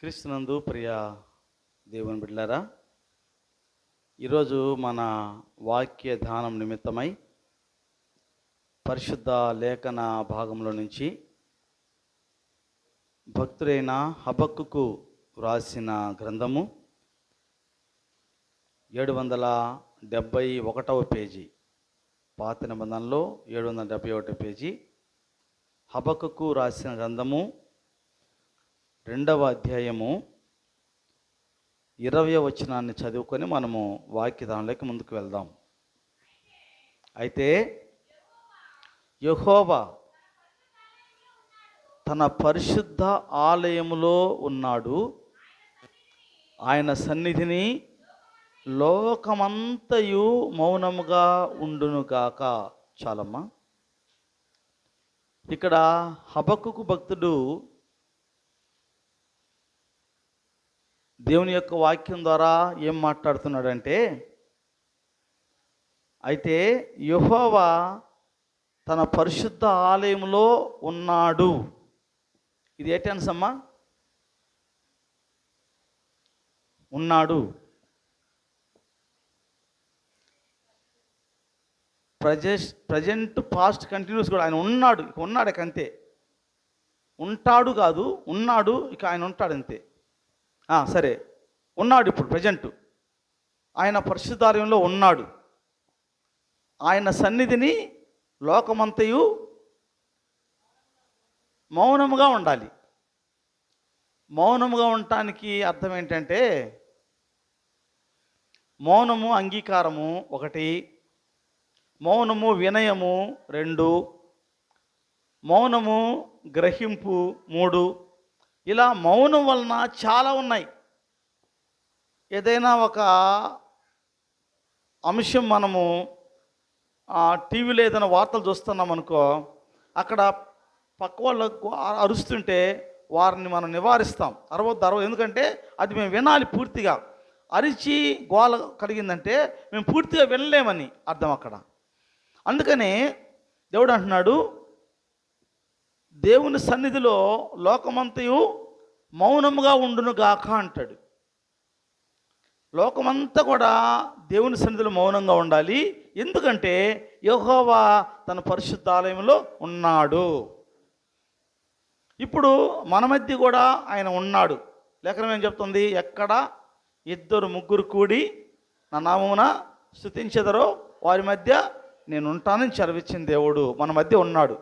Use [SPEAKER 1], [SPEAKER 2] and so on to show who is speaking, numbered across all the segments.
[SPEAKER 1] క్రీస్తునందు ప్రియ దేవుని బిడ్డలారా, ఈరోజు మన వాక్య ధ్యానం నిమిత్తమై పరిశుద్ధ లేఖన భాగంలో నుంచి భక్తుడైన హబక్కుకు వ్రాసిన గ్రంథము 771వ పేజీ, పాత నిబంధనలో 771 పేజీ, హబక్కుకు రాసిన గ్రంథము 2వ అధ్యాయము 20వ వచనాన్ని చదువుకొని మనము వాక్యదానంలోకి ముందుకు వెళ్దాం. అయితే యెహోవా తన పరిశుద్ధ ఆలయములో ఉన్నాడు, ఆయన సన్నిధిని లోకమంతయు మౌనముగా ఉండునుగాక. చాలమ్మా. ఇక్కడ హబక్కుకు భక్తుడు దేవుని యొక్క వాక్యం ద్వారా ఏం మాట్లాడుతున్నాడంటే, అయితే యెహోవా తన పరిశుద్ధ ఆలయంలో ఉన్నాడు. ఇది ఏ టెన్స్ అమ్మా? ఉన్నాడు. ప్రజెంట్ పాస్ట్ కంటిన్యూస్ కూడా ఆయన ఉన్నాడు. ఇక ఉన్నాడు, ఇక అంతే. ఉంటాడు కాదు, ఉన్నాడు, ఇక ఆయన ఉంటాడు అంతే. సరే, ఉన్నాడు. ఇప్పుడు ప్రజెంట్ ఆయన పరిశుద్ధాలయంలో ఉన్నాడు. ఆయన సన్నిధిని లోకమంతయు మౌనముగా ఉండాలి. మౌనముగా ఉండటానికి అర్థం ఏంటంటే, మౌనము అంగీకారము 1, మౌనము వినయము 2, మౌనము గ్రహింపు 3. ఇలా మౌనం వలన చాలా ఉన్నాయి. ఏదైనా ఒక అంశం మనము టీవీలో ఏదైనా వార్తలు చూస్తున్నాం అనుకో, అక్కడ పక్క వాళ్ళు అరుస్తుంటే వారిని మనం నివారిస్తాం. అరవద్దు. ఎందుకంటే అది మేము వినాలి పూర్తిగా. అరిచి గోల కలిగిందంటే మేము పూర్తిగా వినలేమని అర్థం అక్కడ. అందుకని దేవుడు అంటున్నాడు, దేవుని సన్నిధిలో లోకమంతయు మౌనముగా ఉండును గాక అంటాడు. లోకమంతా కూడా దేవుని సన్నిధిలో మౌనంగా ఉండాలి. ఎందుకంటే యెహోవా తన పరిశుద్ధాలయంలో ఉన్నాడు. ఇప్పుడు మన మధ్య కూడా ఆయన ఉన్నాడు. లేఖనం ఏం చెప్తుంది? ఎక్కడ 2-3 కూడి నా నామమున స్తుతించెదరో వారి మధ్య నేను ఉంటానని సెలవిచ్చిన దేవుడు మన మధ్య ఉన్నాడు.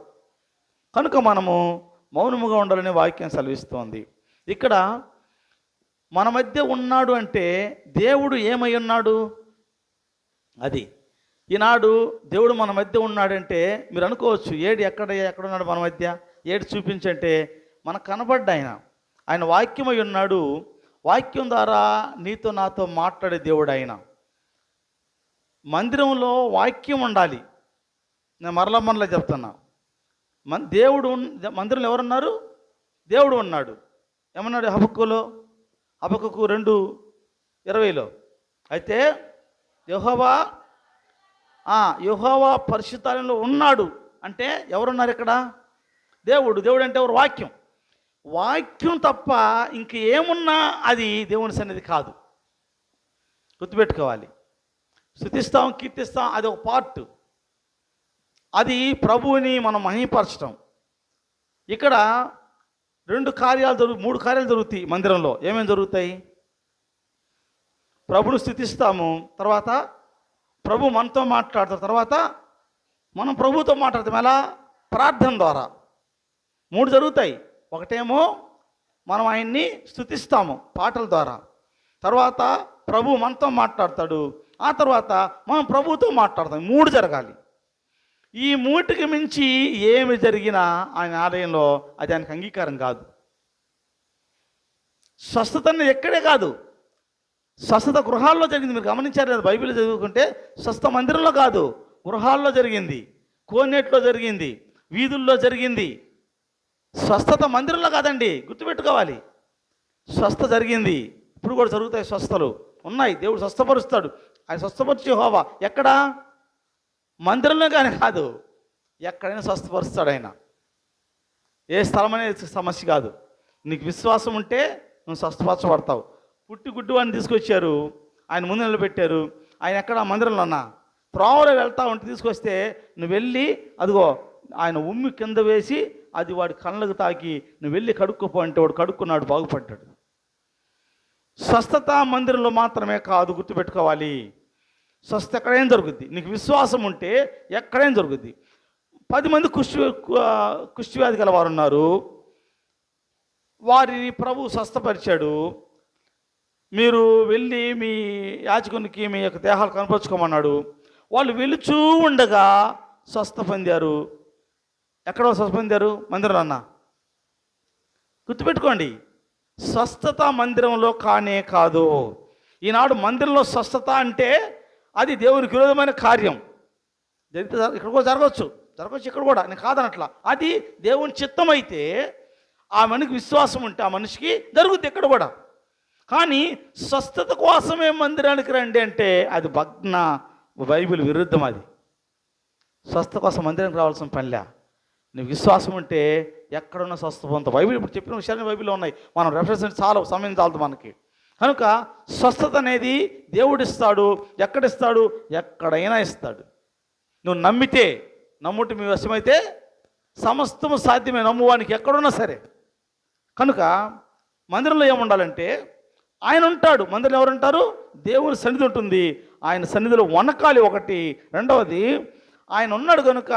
[SPEAKER 1] కనుక మనము మౌనముగా ఉండాలని వాక్యం సెలవిస్తోంది. ఇక్కడ మన మధ్య ఉన్నాడు అంటే దేవుడు ఏమై ఉన్నాడు? అది ఈనాడు దేవుడు మన మధ్య ఉన్నాడంటే మీరు అనుకోవచ్చు, ఎక్కడున్నాడు మన మధ్య? చూపించంటే మనకు కనబడ్డా ఆయన వాక్యమై ఉన్నాడు. వాక్యం ద్వారా నీతో నాతో మాట్లాడే దేవుడు ఆయన. మందిరంలో వాక్యం ఉండాలి. నేను మరలా చెప్తున్నా, దేవుడు మందిరంలో ఎవరున్నారు? దేవుడు ఉన్నాడు. ఏమన్నాడు హబక్కులో? హబక్కుకు 2:20లో అయితే యెహోవా పరిశుద్ధాలయంలో ఉన్నాడు అంటే ఎవరున్నారు ఇక్కడ? దేవుడు అంటే ఎవరు? వాక్యం తప్ప ఇంక ఏమున్నా అది దేవుని సన్నిధి కాదు. గుర్తుపెట్టుకోవాలి. స్తుతిస్తాం, కీర్తిస్తాం, అది ఒక పార్ట్. అది ప్రభువుని మనం మహిమపరచడం. ఇక్కడ 3 కార్యాలు జరుగుతాయి మందిరంలో. ఏమేమి జరుగుతాయి? ప్రభుని స్తుతిస్తాము, తర్వాత ప్రభు మనతో మాట్లాడతారు, తర్వాత మనం ప్రభుతో మాట్లాడతాం. ఎలా? ప్రార్థన ద్వారా. 3 జరుగుతాయి. ఒకటేమో మనం ఆయన్ని స్తుతిస్తాము పాటల ద్వారా, తర్వాత ప్రభు మనతో మాట్లాడతాడు, ఆ తర్వాత మనం ప్రభుతో మాట్లాడతాం. 3 జరగాలి. ఈ 3కి మించి ఏమి జరిగినా ఆయన ఆలయంలో అది ఆయనకు అంగీకారం కాదు. స్వస్థతని ఎక్కడే కాదు, స్వస్థత గృహాల్లో జరిగింది. మీరు గమనించారు కదా, బైబిల్ చదువుకుంటే స్వస్థ మందిరంలో కాదు, గృహాల్లో జరిగింది, కోనేట్లో జరిగింది, వీధుల్లో జరిగింది. స్వస్థత మందిరంలో కాదండి, గుర్తుపెట్టుకోవాలి. స్వస్థ జరిగింది, ఇప్పుడు కూడా జరుగుతాయి. స్వస్థలు ఉన్నాయి. దేవుడు స్వస్థపరుస్తాడు. ఆయన స్వస్థపరిచే యెహోవా ఎక్కడా? మందిరంలో కానీ కాదు, ఎక్కడైనా స్వస్థపరుస్తాడు ఆయన. ఏ స్థలం అనేది సమస్య కాదు. నీకు విశ్వాసం ఉంటే నువ్వు స్వస్థపరచబడతావు. పుట్టి గుడ్డివాడిని తీసుకొచ్చారు, ఆయన ముందు నిలబెట్టారు. ఆయన ఎక్కడ మందిరంలో అన్నా త్రోవలో వెళ్తా ఉంటే తీసుకొస్తే నువ్వు వెళ్ళి అదిగో ఆయన ఉమ్మి కింద వేసి అది వాడి కళ్ళకు తాకి నువ్వు వెళ్ళి కడుక్కోపో అంటే వాడు కడుక్కున్నాడు, బాగుపడ్డాడు. స్వస్థత మందిరంలో మాత్రమే కాదు, గుర్తుపెట్టుకోవాలి. స్వస్థత ఎక్కడైనా జరుగుద్ది. నీకు విశ్వాసం ఉంటే ఎక్కడైనా జరుగుద్ది. 10 మంది కుష్ఠవ్యాధి గల వారు ఉన్నారు, వారిని ప్రభు స్వస్థపరిచాడు. మీరు వెళ్ళి మీ యాజకునికి మీ యొక్క దేహాలు కనపరుచుకోమన్నాడు. వాళ్ళు వెలుచూ ఉండగా స్వస్థ పొందారు. ఎక్కడో స్వస్థ పొందారు? మందిరంలో అన్న. గుర్తుపెట్టుకోండి, స్వస్థత మందిరంలో కానే కాదు. ఈనాడు మందిరంలో స్వస్థత అంటే అది దేవునికి విరోధమైన కార్యం. జరిగితే ఇక్కడ కూడా జరగవచ్చు ఇక్కడ కూడా, నేను కాదనట్లా. అది దేవుని చిత్తం అయితే ఆ మనిషికి విశ్వాసం ఉంటే ఆ మనిషికి జరుగుద్ది ఇక్కడ కూడా. కానీ స్వస్థత కోసమే మందిరానికి రండి అంటే అది భగ్న బైబిల్ విరుద్ధం. అది స్వస్థత కోసం మందిరానికి రావాల్సిన పనిలే. నీకు విశ్వాసం ఉంటే ఎక్కడున్న స్వస్థ పొందుతావు. బైబిల్ ఇప్పుడు చెప్పిన విషయాలు బైబిల్లో ఉన్నాయి, మనం రెఫరెన్స్ చాలా సమయం చాలదు మనకి. కనుక స్వస్థత అనేది దేవుడిస్తాడు. ఎక్కడిస్తాడు? ఎక్కడైనా ఇస్తాడు. నువ్వు నమ్మితే, నమ్ముటి మీ వశమైతే సమస్తము సాధ్యమే నమ్మువానికి ఎక్కడున్నా సరే. కనుక మందిరంలో ఏముండాలంటే ఆయన ఉంటాడు. మందిరంలో ఎవరు ఉంటారు? దేవుని సన్నిధి ఉంటుంది. ఆయన సన్నిధిలో వనకాలి ఒకటి. రెండవది, ఆయన ఉన్నాడు కనుక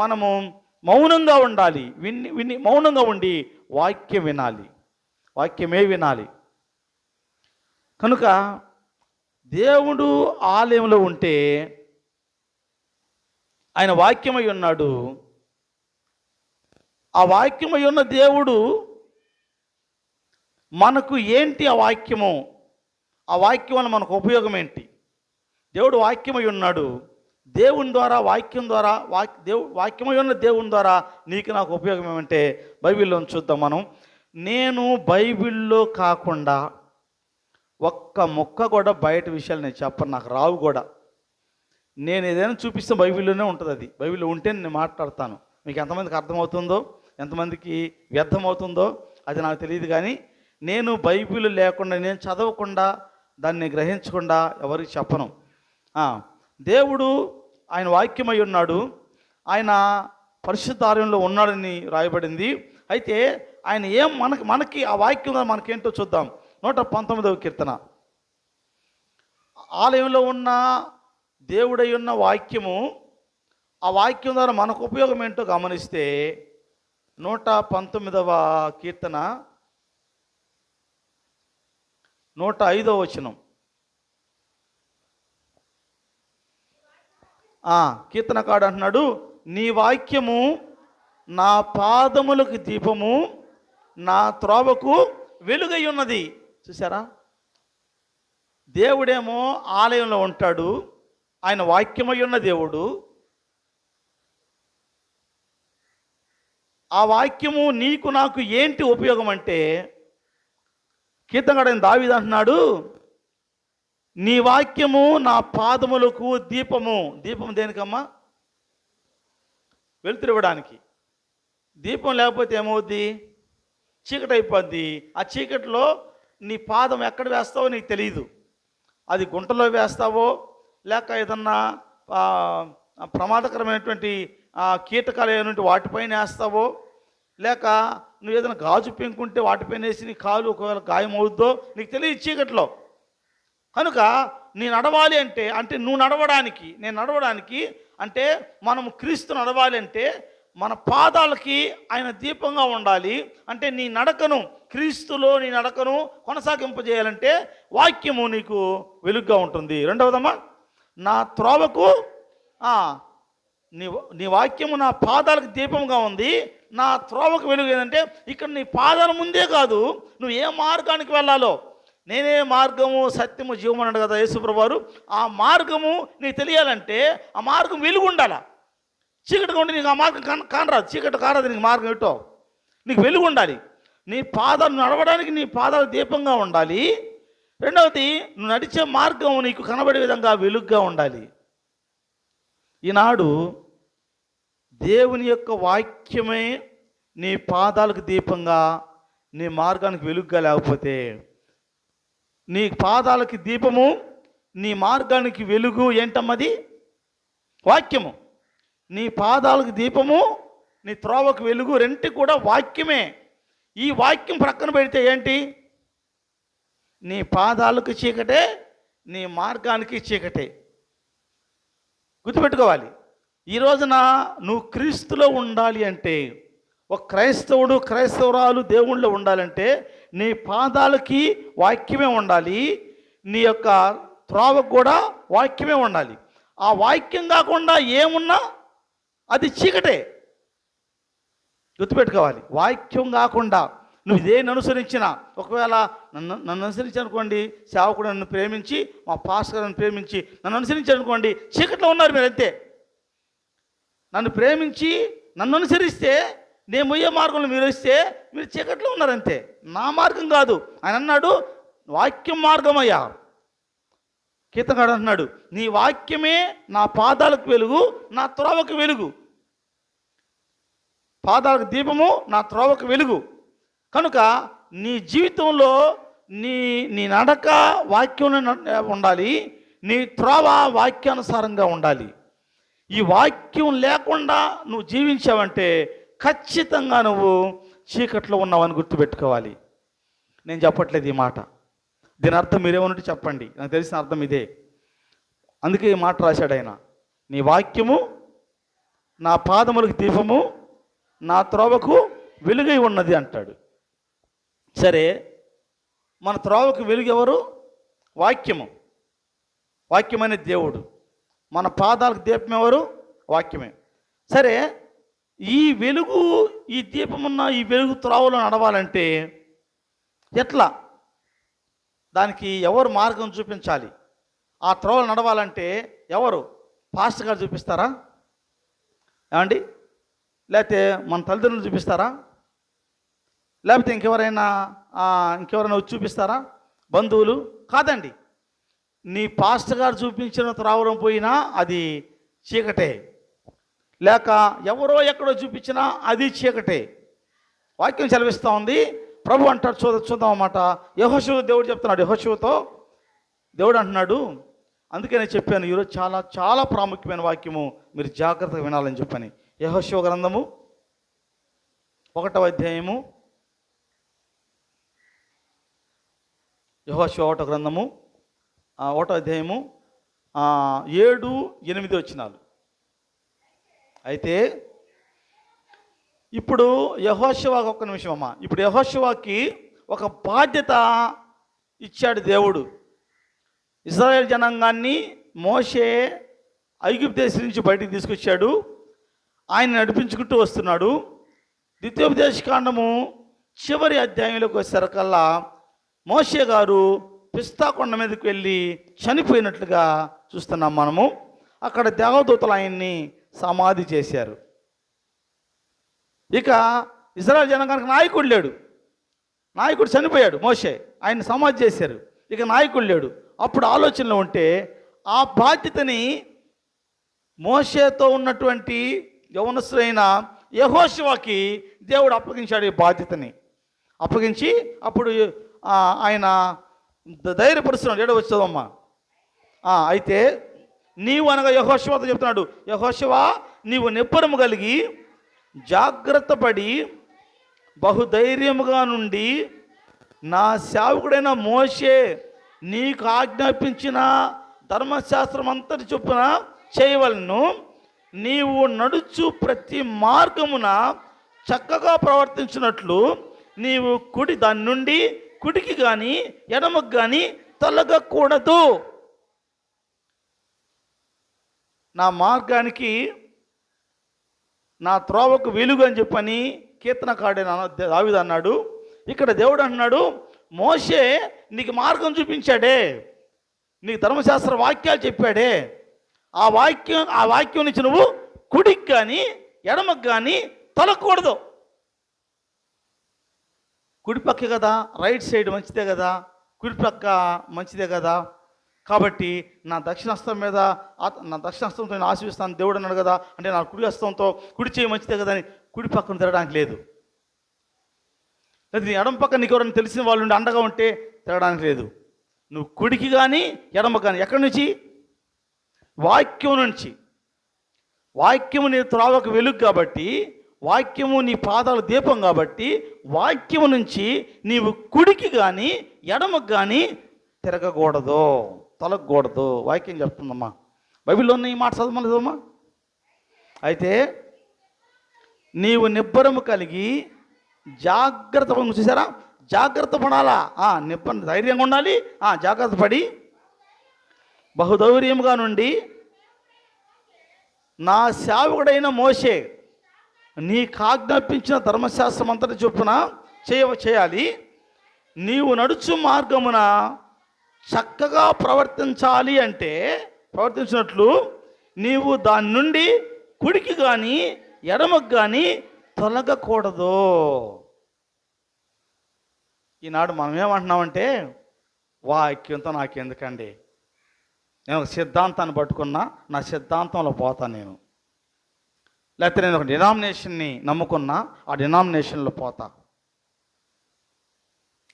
[SPEAKER 1] మనము మౌనంగా ఉండాలి. విని మౌనంగా ఉండి వాక్యం వినాలి, వాక్యమే వినాలి. కనుక దేవుడు ఆలయంలో ఉంటే ఆయన వాక్యమై ఉన్నాడు. ఆ వాక్యమై ఉన్న దేవుడు మనకు ఏంటి? ఆ వాక్యము, ఆ వాక్యం వల్ల మనకు ఉపయోగం ఏంటి? దేవుడు వాక్యమై ఉన్నాడు. దేవుని ద్వారా, వాక్యం ద్వారా, వాక్యమై ఉన్న దేవుని ద్వారా నీకు నాకు ఉపయోగం ఏమంటే బైబిల్లో చూద్దాం మనం. నేను బైబిల్లో కాకుండా ఒక్క ముక్క కూడా బయట విషయాలు నేను చెప్పను, నాకు రావు కూడా. నేను ఏదైనా చూపిస్తే బైబిల్లోనే ఉంటుంది. అది బైబిల్లో ఉంటే నేను మాట్లాడతాను. మీకు ఎంతమందికి అర్థమవుతుందో, ఎంతమందికి వ్యర్థమవుతుందో అది నాకు తెలియదు. కానీ నేను బైబిల్ లేకుండా, నేను చదవకుండా, దాన్ని గ్రహించకుండా ఎవరికి చెప్పను. దేవుడు ఆయన వాక్యమై ఉన్నాడు. ఆయన పరిశుద్ధాలయంలో ఉన్నాడని రాయబడింది. అయితే ఆయన ఏం మనకి ఆ వాక్యం మనకేంటో చూద్దాం. 119వ కీర్తన. ఆలయంలో ఉన్న దేవుడై ఉన్న వాక్యము, ఆ వాక్యం ద్వారా మనకు ఉపయోగం ఏంటో గమనిస్తే 119వ కీర్తన 105వ వచనం. కీర్తనకాడు అంటున్నాడు, నీ వాక్యము నా పాదములకు దీపము, నా త్రోవకు వెలుగై ఉన్నది. చూసారా? దేవుడేమో ఆలయంలో ఉంటాడు, ఆయన వాక్యమై ఉన్న దేవుడు. ఆ వాక్యము నీకు నాకు ఏంటి ఉపయోగం అంటే, కీర్తనకాడు దావీదు అంటున్నాడు, నీ వాక్యము నా పాదములకు దీపము. దీపం దేనికమ్మా? వెలుతురు ఇవ్వడానికి. దీపం లేకపోతే ఏమవుద్ది? చీకటి అయిపోద్ది. ఆ చీకటిలో నీ పాదం ఎక్కడ వేస్తావో నీకు తెలియదు. అది గుంటలో వేస్తావో, లేక ఏదన్నా ప్రమాదకరమైనటువంటి కీటకాలు అయినటువంటి వాటిపైన వేస్తావో, లేక నువ్వు ఏదైనా గాజు పెంకుంటే వాటిపైన వేసి నీ కాలు ఒకవేళ గాయం అవుద్దో నీకు తెలియదు చీకట్లో. కనుక నీ నడవాలి అంటే నువ్వు నడవడానికి, నేను నడవడానికి అంటే మనము క్రీస్తు నడవాలి అంటే మన పాదాలకి ఆయన దీపంగా ఉండాలి. అంటే నీ నడకను, క్రీస్తులో నీ నడకను కొనసాగింపజేయాలంటే వాక్యము నీకు వెలుగుగా ఉంటుంది. రెండవదమ్మా, నా త్రోవకు నీ వాక్యము నా పాదాలకు దీపంగా ఉంది, నా త్రోవకు వెలుగు. ఏంటంటే ఇక్కడ నీ పాదాల ముందే కాదు, నువ్వు ఏ మార్గానికి వెళ్ళాలో, నేనే మార్గము సత్యము జీవము అన్నాడు కదా యేసుప్రభువు వారు. ఆ మార్గము నీకు తెలియాలంటే ఆ మార్గం వెలుగు ఉండాలా. చీకటిగా ఉండి నీకు ఆ మార్గం కానరాదు, చీకటి కారాదు నీకు మార్గం ఎటో. నీకు వెలుగు ఉండాలి. నీ పాదాలు నడవడానికి నీ పాదాలు దీపంగా ఉండాలి. రెండవది, నువ్వు నడిచే మార్గం నీకు కనబడే విధంగా వెలుగుగా ఉండాలి. ఈనాడు దేవుని యొక్క వాక్యమే నీ పాదాలకు దీపంగా, నీ మార్గానికి వెలుగుగా లేకపోతే, నీ పాదాలకి దీపము, నీ మార్గానికి వెలుగు ఏంటమ్మది? వాక్యము. నీ పాదాలకు దీపము, నీ త్రోవకు వెలుగు, రెంటి కూడా వాక్యమే. ఈ వాక్యం ప్రక్కన పెడితే ఏంటి? నీ పాదాలకు చీకటే, నీ మార్గానికి చీకటే. గుర్తుపెట్టుకోవాలి. ఈ రోజున నువ్వు క్రీస్తులో ఉండాలి అంటే, ఒక క్రైస్తవుడు క్రైస్తవురాలు దేవుళ్ళో ఉండాలంటే నీ పాదాలకి వాక్యమే ఉండాలి, నీ యొక్క త్రోవకు కూడా వాక్యమే ఉండాలి. ఆ వాక్యం కాకుండా ఏమున్నా అది చీకటే. గుర్తుపెట్టుకోవాలి. వాక్యం కాకుండా నువ్వు ఇదేని అనుసరించిన, ఒకవేళ నన్ను అనుసరించనుకోండి, సేవకుడు నన్ను ప్రేమించి, మా పాస్టర్ నన్ను ప్రేమించి నన్ను అనుసరించారనుకోండి, చీకట్లో ఉన్నారు మీరు అంతే. నన్ను ప్రేమించి నన్ను అనుసరిస్తే, నేను పోయే మార్గంలో మీరు వస్తే మీరు చీకట్లో ఉన్నారంతే. నా మార్గం కాదు. ఆయన అన్నాడు వాక్యం మార్గమయ్యా. కీర్తనకారుడు అంటున్నాడు, నీ వాక్యమే నా పాదాలకు వెలుగు, నా త్రోవకు వెలుగు. పాదాలకు దీపము, నా త్రోవకు వెలుగు. కనుక నీ జీవితంలో నీ నీ నడక వాక్యం ఉండాలి, నీ త్రోవ వాక్యానుసారంగా ఉండాలి. ఈ వాక్యం లేకుండా నువ్వు జీవించావంటే ఖచ్చితంగా నువ్వు చీకట్లో ఉన్నావని గుర్తుపెట్టుకోవాలి. నేను చెప్పట్లేదు ఈ మాట, దీని అర్థం మీరేమన్నట్టు చెప్పండి, నాకు తెలిసిన అర్థం ఇదే. అందుకే ఈ మాట రాశాడు ఆయన, నీ వాక్యము నా పాదములకు దీపము, నా త్రోవకు వెలుగై ఉన్నది అంటాడు. సరే, మన త్రోవకు వెలుగు ఎవరు? వాక్యము. వాక్యమైన దేవుడు. మన పాదాలకు దీపం ఎవరు? వాక్యమే. సరే, ఈ వెలుగు, ఈ దీపమున్న ఈ వెలుగు త్రోవలో నడవాలంటే ఎట్లా? దానికి ఎవరు మార్గం చూపించాలి? ఆ త్రోవలో నడవాలంటే ఎవరు? పాస్టర్ గారు చూపిస్తారా ఏమండి? లేకపోతే మన తల్లిదండ్రులు చూపిస్తారా? లేకపోతే ఇంకెవరైనా వచ్చి చూపిస్తారా? బంధువులు? కాదండి. నీ పాస్టర్ గారు చూపించిన త్రావరం పోయినా అది చీకటే, లేక ఎవరో ఎక్కడో చూపించినా అది చీకటే. వాక్యం సెలవిస్తూ ఉంది. ప్రభు అంటాడు, చూద్దాం అన్నమాట. యెహోషువ దేవుడు చెప్తున్నాడు, యెహోషువతో దేవుడు అంటున్నాడు, అందుకే నేను చెప్పాను ఈరోజు చాలా చాలా ప్రాముఖ్యమైన వాక్యము, మీరు జాగ్రత్తగా వినాలని చెప్పని. యెహోషువ గ్రంథము 1వ అధ్యాయము, యెహోషువ 1వ గ్రంథము 1వ అధ్యాయము 7-8 వచనాలు. అయితే ఇప్పుడు యెహోషువకు ఒక్క నిమిషం అమ్మా. ఇప్పుడు యెహోషువకి ఒక బాధ్యత ఇచ్చాడు దేవుడు. ఇశ్రాయేల్ జనాంగాన్ని మోషే ఐగుప్తు దేశం నుంచి బయటికి తీసుకొచ్చాడు. ఆయన నడిపించుకుంటూ వస్తున్నాడు. ద్వితీయోపదేశకాండము చివరి అధ్యాయంలోకి వచ్చేసరికల్లా మోషే గారు పిస్తా కొండ మీదకి వెళ్ళి చనిపోయినట్లుగా చూస్తున్నాం మనము. అక్కడ దేవదూతలు ఆయన్ని సమాధి చేశారు. ఇక ఇశ్రాయేల్ జనాంగానికి నాయకుడు లేడు. నాయకుడు చనిపోయాడు మోషే, ఆయన సమాధి చేశారు. ఇక నాయకుడు లేడు. అప్పుడు ఆలోచనలో ఉంటే ఆ బాధ్యతని మోషేతో ఉన్నటువంటి యవనస్తుడైన యెహోషువకి దేవుడు అప్పగించాడు. ఈ బాధ్యతని అప్పగించి అప్పుడు ఆయన ధైర్యపరుస్తున్నాడు. 7వ వచనమమ్మా. అయితే నీవు అనగా యెహోషువతో చెప్తున్నాడు, యెహోషువ నీవు నిబ్బరము కలిగి జాగ్రత్త పడి బహుధైర్యముగా నుండి నా సేవకుడైన మోషే నీకు ఆజ్ఞాపించిన ధర్మశాస్త్రం అంతటి చొప్పున చేయవలను. నీవు నడుచు ప్రతి మార్గమున చక్కగా ప్రవర్తించినట్లు నీవు దాని నుండి కుడికి కానీ ఎడమకు కానీ తొలగకూడదు. నా మార్గానికి నా త్రోవకు వెలుగు అని చెప్పని కీర్తనకారుడైన దావీదు అన్నాడు. ఇక్కడ దేవుడు అంటున్నాడు, మోషే నీకు మార్గం చూపించాడే, నీకు ధర్మశాస్త్ర వాక్యాలు చెప్పాడే, ఆ వాక్యం నుంచి నువ్వు కుడికి కానీ ఎడమకు కానీ తొలగకూడదు. కుడిపక్క కదా, రైట్ సైడ్ మంచిదే కదా, కుడిపక్క మంచిదే కదా. కాబట్టి నా దక్షిణహస్తంతో నేను ఆశీర్వదిస్తాను దేవుడు అన్నాడు కదా, అంటే నా కుడి హస్తంతో కుడి చేయి మంచిదే కదా అని కుడి పక్కన తిరగడానికి లేదు. లేదా నీ ఎడమ పక్క నీకు ఎవరైనా తెలిసిన వాళ్ళు ఉండి అండగా ఉంటే తిరగడానికి లేదు. నువ్వు కుడికి కానీ ఎడమ కానీ ఎక్కడి నుంచి? వాక్యం నుంచి. వాక్యము నీ త్రోవకు వెలుగు కాబట్టి, వాక్యము నీ పాదాల దీపం కాబట్టి, వాక్యము నుంచి నీవు కుడికి కానీ ఎడమకు కానీ తిరగకూడదు, తొలగకూడదు. వాక్యం చెప్తుందమ్మా. బైబిల్లో ఉన్న ఈ మాట చదవమా. అయితే నీవు నిబ్బరము కలిగి జాగ్రత్త, చూసారా, జాగ్రత్త పడాలా. ధైర్యంగా ఉండాలి, జాగ్రత్త పడి బహుధైర్యముగా నుండి నా సేవకుడైన మోషే నీకు ఆజ్ఞాపించిన ధర్మశాస్త్రం అంతటి చొప్పున చేయాలి. నీవు నడుచు మార్గమున చక్కగా ప్రవర్తించాలి అంటే, ప్రవర్తించినట్లు నీవు దాని నుండి కుడికి కానీ ఎడమకు కానీ తొలగకూడదు. ఈనాడు మనం ఏమంటున్నామంటే, వాక్యంతో నాకెందుకండి, నేను ఒక సిద్ధాంతాన్ని పట్టుకున్నా, నా సిద్ధాంతంలో పోతాను నేను. లేకపోతే నేను ఒక డినామినేషన్ని నమ్ముకున్నా, ఆ డినామినేషన్లో పోతా.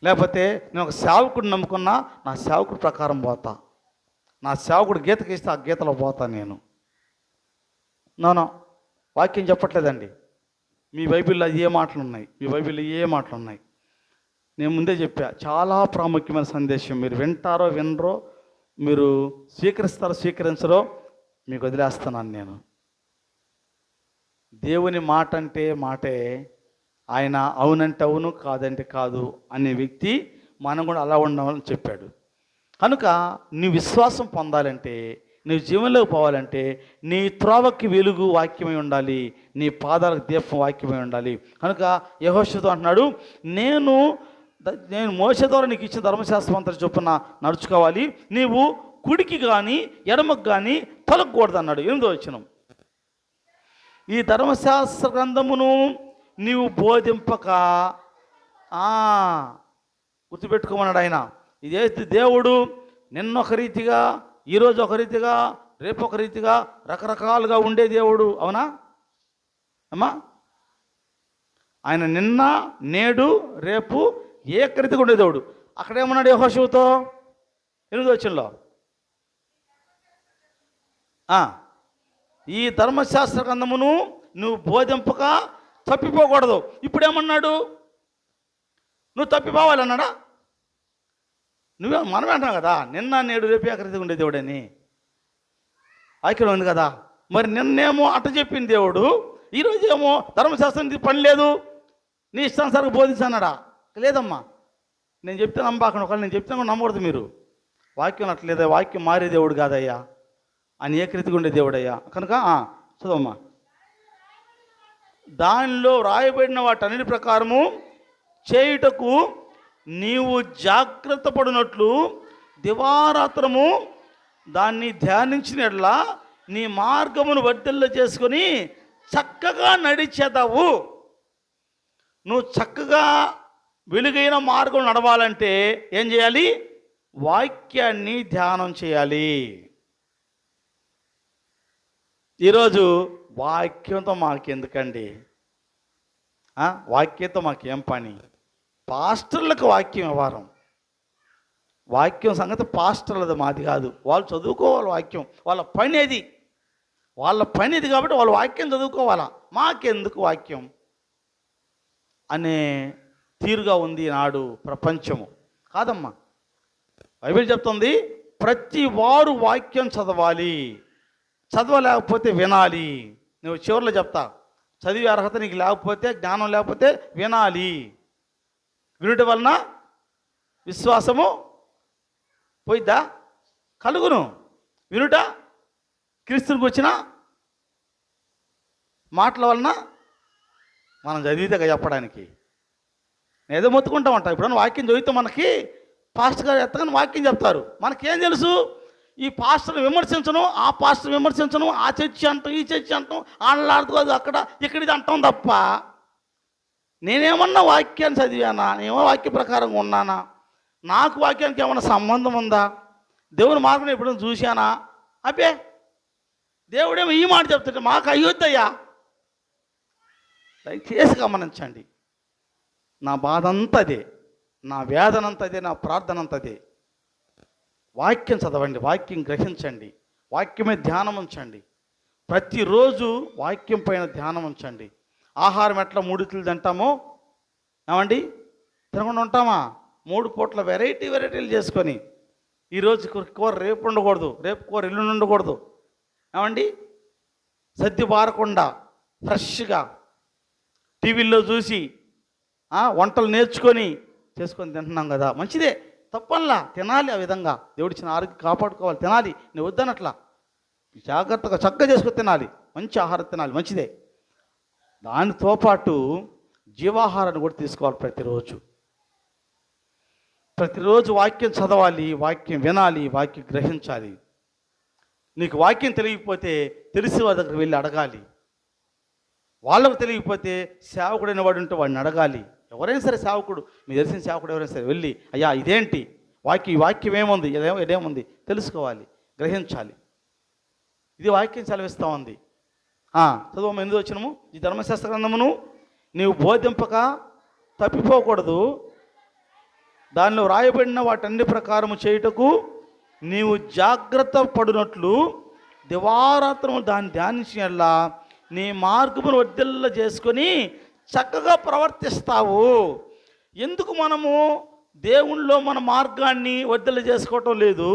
[SPEAKER 1] లేకపోతే నేను ఒక సేవకుడిని నమ్ముకున్నా, నా సేవకుడి ప్రకారం పోతా. నా సేవకుడు గీతకి ఇస్తే ఆ గీతలో పోతా నేను. నో, వాక్యం చెప్పట్లేదండి. మీ బైబిల్లో ఏ మాటలు ఉన్నాయి, మీ బైబిల్లో ఏ మాటలు ఉన్నాయి. నేను ముందే చెప్పా, చాలా ప్రాముఖ్యమైన సందేశం. మీరు వింటారో వినరో, మీరు స్వీకరిస్తారో స్వీకరించరో మీకు వదిలేస్తున్నాను నేను. దేవుని మాట అంటే మాటే, ఆయన అవునంటే అవును, కాదంటే కాదు అనే వ్యక్తి. మనం కూడా అలా ఉండాలని చెప్పాడు. కనుక నీ విశ్వాసం పొందాలంటే, నీ జీవనంలోకి పోవాలంటే, నీ త్రోవకి వెలుగు వాక్యమై ఉండాలి, నీ పాదాలకు దీపం వాక్యమై ఉండాలి. కనుక యెహోషువతో అంటున్నాడు, నేను మోషే ద్వారా నీకు ఇచ్చిన ధర్మశాస్త్రం అంతా చొప్పున నడుచుకోవాలి, నీవు కుడికి కానీ ఎడమకు కానీ తొలగకూడదు అన్నాడు. 8వ వచనం. ఈ ధర్మశాస్త్ర గ్రంథమును నీవు బోధింపక, గుర్తుపెట్టుకోమన్నాడు ఆయన. ఇదే దేవుడు నిన్నొక రీతిగా, ఈరోజు ఒక రీతిగా, రేపు ఒక రీతిగా, రకరకాలుగా ఉండే దేవుడు. అవునా అమ్మా? ఆయన నిన్న, నేడు, రేపు ఏకరీతిగా ఉండే దేవుడు. అక్కడేమన్నాడు యెహోషువతో 8వ వచనంలో, ఈ ధర్మశాస్త్ర గ్రంథమును నువ్వు బోధింపక తప్పిపోకూడదు. ఇప్పుడేమన్నాడు? నువ్వు తప్పిపోవాలన్నాడా? మనమే అంటున్నావు కదా, నిన్న నేడు రేపు ఏకరీతిగా ఉండే దేవుడని. వాక్యం ఉంది కదా. మరి నిన్నేమో అట్ట చెప్పిన దేవుడు, ఈరోజు ఏమో ధర్మశాస్త్రం పని లేదు, నీ ఇష్టానుసారం బోధించన్నాడా? లేదమ్మా, నేను చెప్తే నమ్మకండి. ఒకవేళ నేను చెప్తే కూడా నమ్మకూడదు మీరు. వాక్యం అట్లేదా, వాక్యం మారే దేవుడు కాదయ్యా, అని ఏకరీతిగా ఉండే దేవుడయ్యా. కనుక చదవమ్మా. దానిలో రాయబడిన వాటన్నిటి ప్రకారము చేయుటకు నీవు జాగ్రత్త పడినట్లు దివారాత్రము దాన్ని ధ్యానించినట్లా నీ మార్గమును వర్ధిల్ల చేసుకొని చక్కగా నడిచేదావు. నువ్వు చక్కగా వెలుగైన మార్గం నడవాలంటే ఏం చేయాలి? వాక్యాన్ని ధ్యానం చేయాలి. ఈరోజు వాక్యంతో మాకెందుకండి? వాక్యంతో మాకేం పని? పాస్టర్లకు వాక్యం వ్యవహారం. వాక్యం సంగతి పాస్టర్లది, మాది కాదు. వాళ్ళు చదువుకోవాలి వాక్యం, వాళ్ళ పని అది, వాళ్ళ పని ఇది. కాబట్టి వాళ్ళు వాక్యం చదువుకోవాలా, మాకెందుకు వాక్యం అనే తీరుగా ఉంది నాడు ప్రపంచము. కాదమ్మా, బైబిల్ చెప్తుంది ప్రతి వారు వాక్యం చదవాలి, చదవలేకపోతే వినాలి. నువ్వు చివరిలో చెప్తా, చదివే అర్హత నీకు లేకపోతే, జ్ఞానం లేకపోతే వినాలి. వినుట వలన విశ్వాసము పోయిద్దా? కలుగును. వినుట క్రీస్తునికి వచ్చిన మాటల వలన మనం చదివితే చెప్పడానికి ఏదో మొత్తుకుంటామంట. ఇప్పుడు వాక్యం చదివితే మనకి పాస్టర్ గారు ఎత్తగానే వాక్యం చెప్తారు, మనకేం తెలుసు? ఈ పాస్టర్ని విమర్శించను, ఆ పాస్టర్ విమర్శించను, ఆ చర్చి అంటాం, ఈ చర్చి అంటాం, ఆడలాడుకోదు, అక్కడ ఇక్కడ ఇది అంటాం తప్ప నేనేమన్నా వాక్యాన్ని చదివానా? నేనేమో వాక్య ప్రకారంగా ఉన్నానా? నాకు వాక్యానికి ఏమన్నా సంబంధం ఉందా? దేవుని మార్గం ఎప్పుడైనా చూశానా? అబ్బే, దేవుడేమో ఈ మాట చెప్తుంటే మాకు అయ్యొద్దయ్యా. దయచేసి గమనించండి. నా బాధ అంతా అదే, నా వేదన అంతా అదే, నా ప్రార్థన అంతా అదే. వాక్యం చదవండి, వాక్యం గ్రహించండి, వాక్యమే ధ్యానం ఉంచండి. ప్రతిరోజు వాక్యం పైన ధ్యానం ఉంచండి. ఆహారం ఎట్లా 3 తింటామో ఏమండి, తినకుండా ఉంటామా? 3 పూట్ల వెరైటీలు చేసుకొని, ఈరోజు కూర రేపు ఉండకూడదు, రేపు కూర ఎల్లుండి ఉండకూడదు, ఏమండి, సర్ది బారకుండా ఫ్రెష్గా టీవీల్లో చూసి వంటలు నేర్చుకొని చేసుకొని తింటున్నాం కదా, మంచిదే, తప్పల్లా, తినాలి. ఆ విధంగా దేవుడిచ్చిన ఆరోగ్యం కాపాడుకోవాలి, తినాలి. నేను వద్దనట్లా, జాగ్రత్తగా చక్కగా చేసుకొని తినాలి, మంచి ఆహారం తినాలి, మంచిదే. దానితో పాటు జీవాహారాన్ని కూడా తీసుకోవాలి. ప్రతిరోజు వాక్యం చదవాలి, వాక్యం వినాలి, వాక్యం గ్రహించాలి. నీకు వాక్యం తెలియకపోతే తెలిసి వారి దగ్గర వెళ్ళి అడగాలి. వాళ్ళకు తెలియకపోతే సేవకుడైన వాడు ఉంటే వాడిని అడగాలి. ఎవరైనా సరే సేవకుడు, మీకు తెలిసిన సేవకుడు ఎవరైనా సరే వెళ్ళి, అయ్యా ఇదేంటి ఈ వాక్యం ఏముంది, ఇదేముంది తెలుసుకోవాలి, గ్రహించాలి. ఇది వాక్యం సెలవిస్తూ ఉంది. చదువు 8వ వచనము, ఈ ధర్మశాస్త్ర గ్రంథమును నీవు బోధింపక తప్పిపోకూడదు, దానిలో వ్రాయబడిన వాటన్ని ప్రకారము చేయుటకు నీవు జాగ్రత్త పడినట్లు దివారాత్రము దాన్ని ధ్యానించినట్లా నీ మార్గమును వర్ధిల్ల చేసుకొని చక్కగా ప్రవర్తిస్తావు. ఎందుకు మనము దేవునిలో మన మార్గాన్ని వర్ధిల్ల చేసుకోవటం లేదు?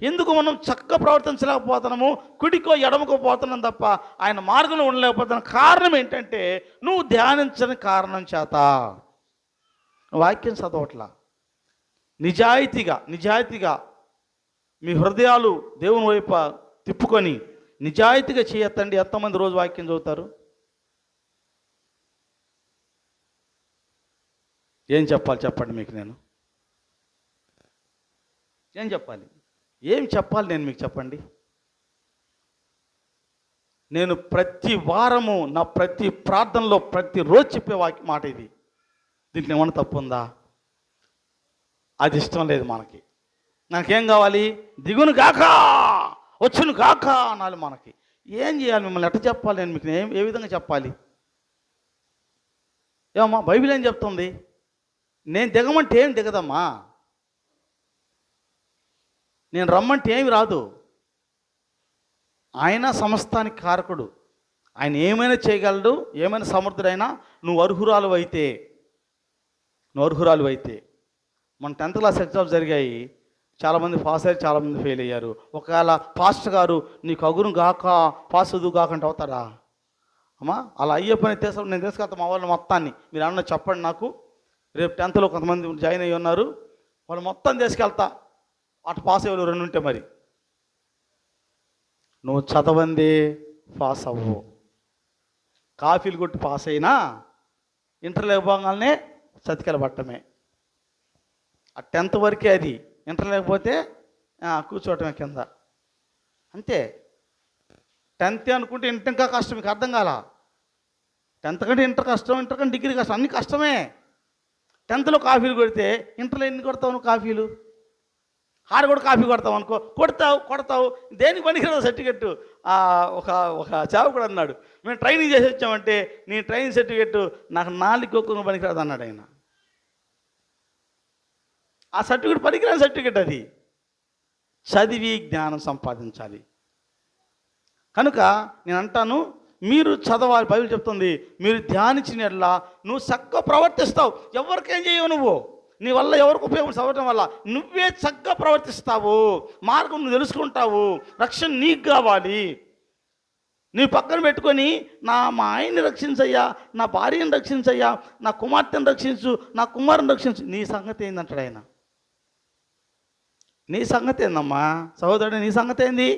[SPEAKER 1] ఎందుకు మనం చక్కగా ప్రవర్తించలేకపోతున్నాము? కుడికో ఎడమకో పోతున్నాం తప్ప ఆయన మార్గంలో ఉండలేకపోతున్నాం. కారణం ఏంటంటే నువ్వు ధ్యానించని కారణం చేత. వాక్యం చదవట్లా. నిజాయితీగా మీ హృదయాలు దేవుని వైపు తిప్పుకొని నిజాయితీగా చేయొద్దండి. ఎంతమంది రోజు వాక్యం చదువుతారు? ఏం చెప్పాలి చెప్పండి మీకు? నేను ఏం చెప్పాలి? నేను మీకు చెప్పండి. నేను ప్రతి వారము నా ప్రతి ప్రార్థనలో ప్రతిరోజు చెప్పే మాట ఇది. దీంట్లో ఏమన్నా తప్పు ఉందా? అది ఇష్టం లేదు మనకి. నాకేం కావాలి? దిగును గాక వచ్చును గాక అనాలి మనకి. ఏం చేయాలి? మిమ్మల్ని ఎట్లా చెప్పాలి? నేను మీకు ఏ విధంగా చెప్పాలి? ఏమమ్మా బైబిల్ ఏం చెప్తుంది? నేను దిగమంటే ఏం దిగదమ్మా, నేను రమ్మంటే ఏమి రాదు. ఆయన సమస్తానికి కారకుడు, ఆయన ఏమైనా చేయగలడు, ఏమైనా సమర్థుడైనా. నువ్వు అర్హురాలు అయితే మన 10th క్లాస్ ఎగ్జామ్స్ జరిగాయి, చాలామంది పాస్ అయ్యారు, చాలామంది ఫెయిల్ అయ్యారు. ఒకవేళ పాస్టర్ గారు నీకు అగురు గాక పాస్ చదువు కాకంటే అవుతారా అమ్మా? అలా అయ్యే పని నేను తీసుకెళ్తాను మా వాళ్ళని మొత్తాన్ని. మీరు అన్న చెప్పండి నాకు. రేపు 10th కొంతమంది జాయిన్ అయ్యి ఉన్నారు, వాళ్ళు మొత్తం తీసుకెళ్తా. అటు పాస్ అయ్యేవాళ్ళు 2 ఉంటే మరి నువ్వు చదవంది పాస్ అవ్వు. కాఫీలు కొట్టి పాస్ అయినా ఇంటర్లో ఇవ్వగానే చతికెళ్ళ పట్టమే. ఆ 10th వరకే అది. ఇంటర్ లేకపోతే కూర్చోవటమే కింద, అంతే. 10th అనుకుంటే ఇంటర్ ఇంకా కష్టం. మీకు అర్థం కాల? 10th కంటే ఇంటర్ కష్టం, ఇంటర్ కంటే డిగ్రీ కష్టం, అన్ని కష్టమే. 10th కాఫీలు కొడితే ఇంటర్లో ఎన్ని కొడతావు నువ్వు కాఫీలు? ఆడ కూడా కాఫీ కొడతావు అనుకో, కొడతావు దేనికి పనికిరాదు సర్టిఫికెట్. ఒక సేవకుడు అన్నాడు, మేము ట్రైనింగ్ చేసి వచ్చామంటే నీ ట్రైనింగ్ సర్టిఫికెట్ నాకు 4 ఒక్కొక్క పనికిరాదు అన్నాడు ఆయన. ఆ సర్టిఫికెట్ పనికిరాని సర్టిఫికెట్ అది. చదివి జ్ఞానం సంపాదించాలి. కనుక నేను అంటాను, మీరు చదవాలి. బైబిల్ చెప్తుంది, మీరు ధ్యానించిన ఎడల నువ్వు చక్కగా ప్రవర్తిస్తావు. ఎవరికేం చేయవు నువ్వు, నీ వల్ల ఎవరికి ఉపయోగం చదవటం వల్ల నువ్వే చక్కగా ప్రవర్తిస్తావు. మార్గం నువ్వు తెలుసుకుంటావు. రక్షణ నీకు కావాలి. నీ పక్కన పెట్టుకొని మా ఆయన్ని రక్షించయ్యా, నా భార్యను రక్షించయ్యా, నా కుమార్తెను రక్షించు, నా కుమారుని రక్షించు. నీ సంగతి ఏందంటాడు ఆయన. నీ సంగతి ఏందమ్మా సహోదరుడు? నీ సంగతి ఏంది?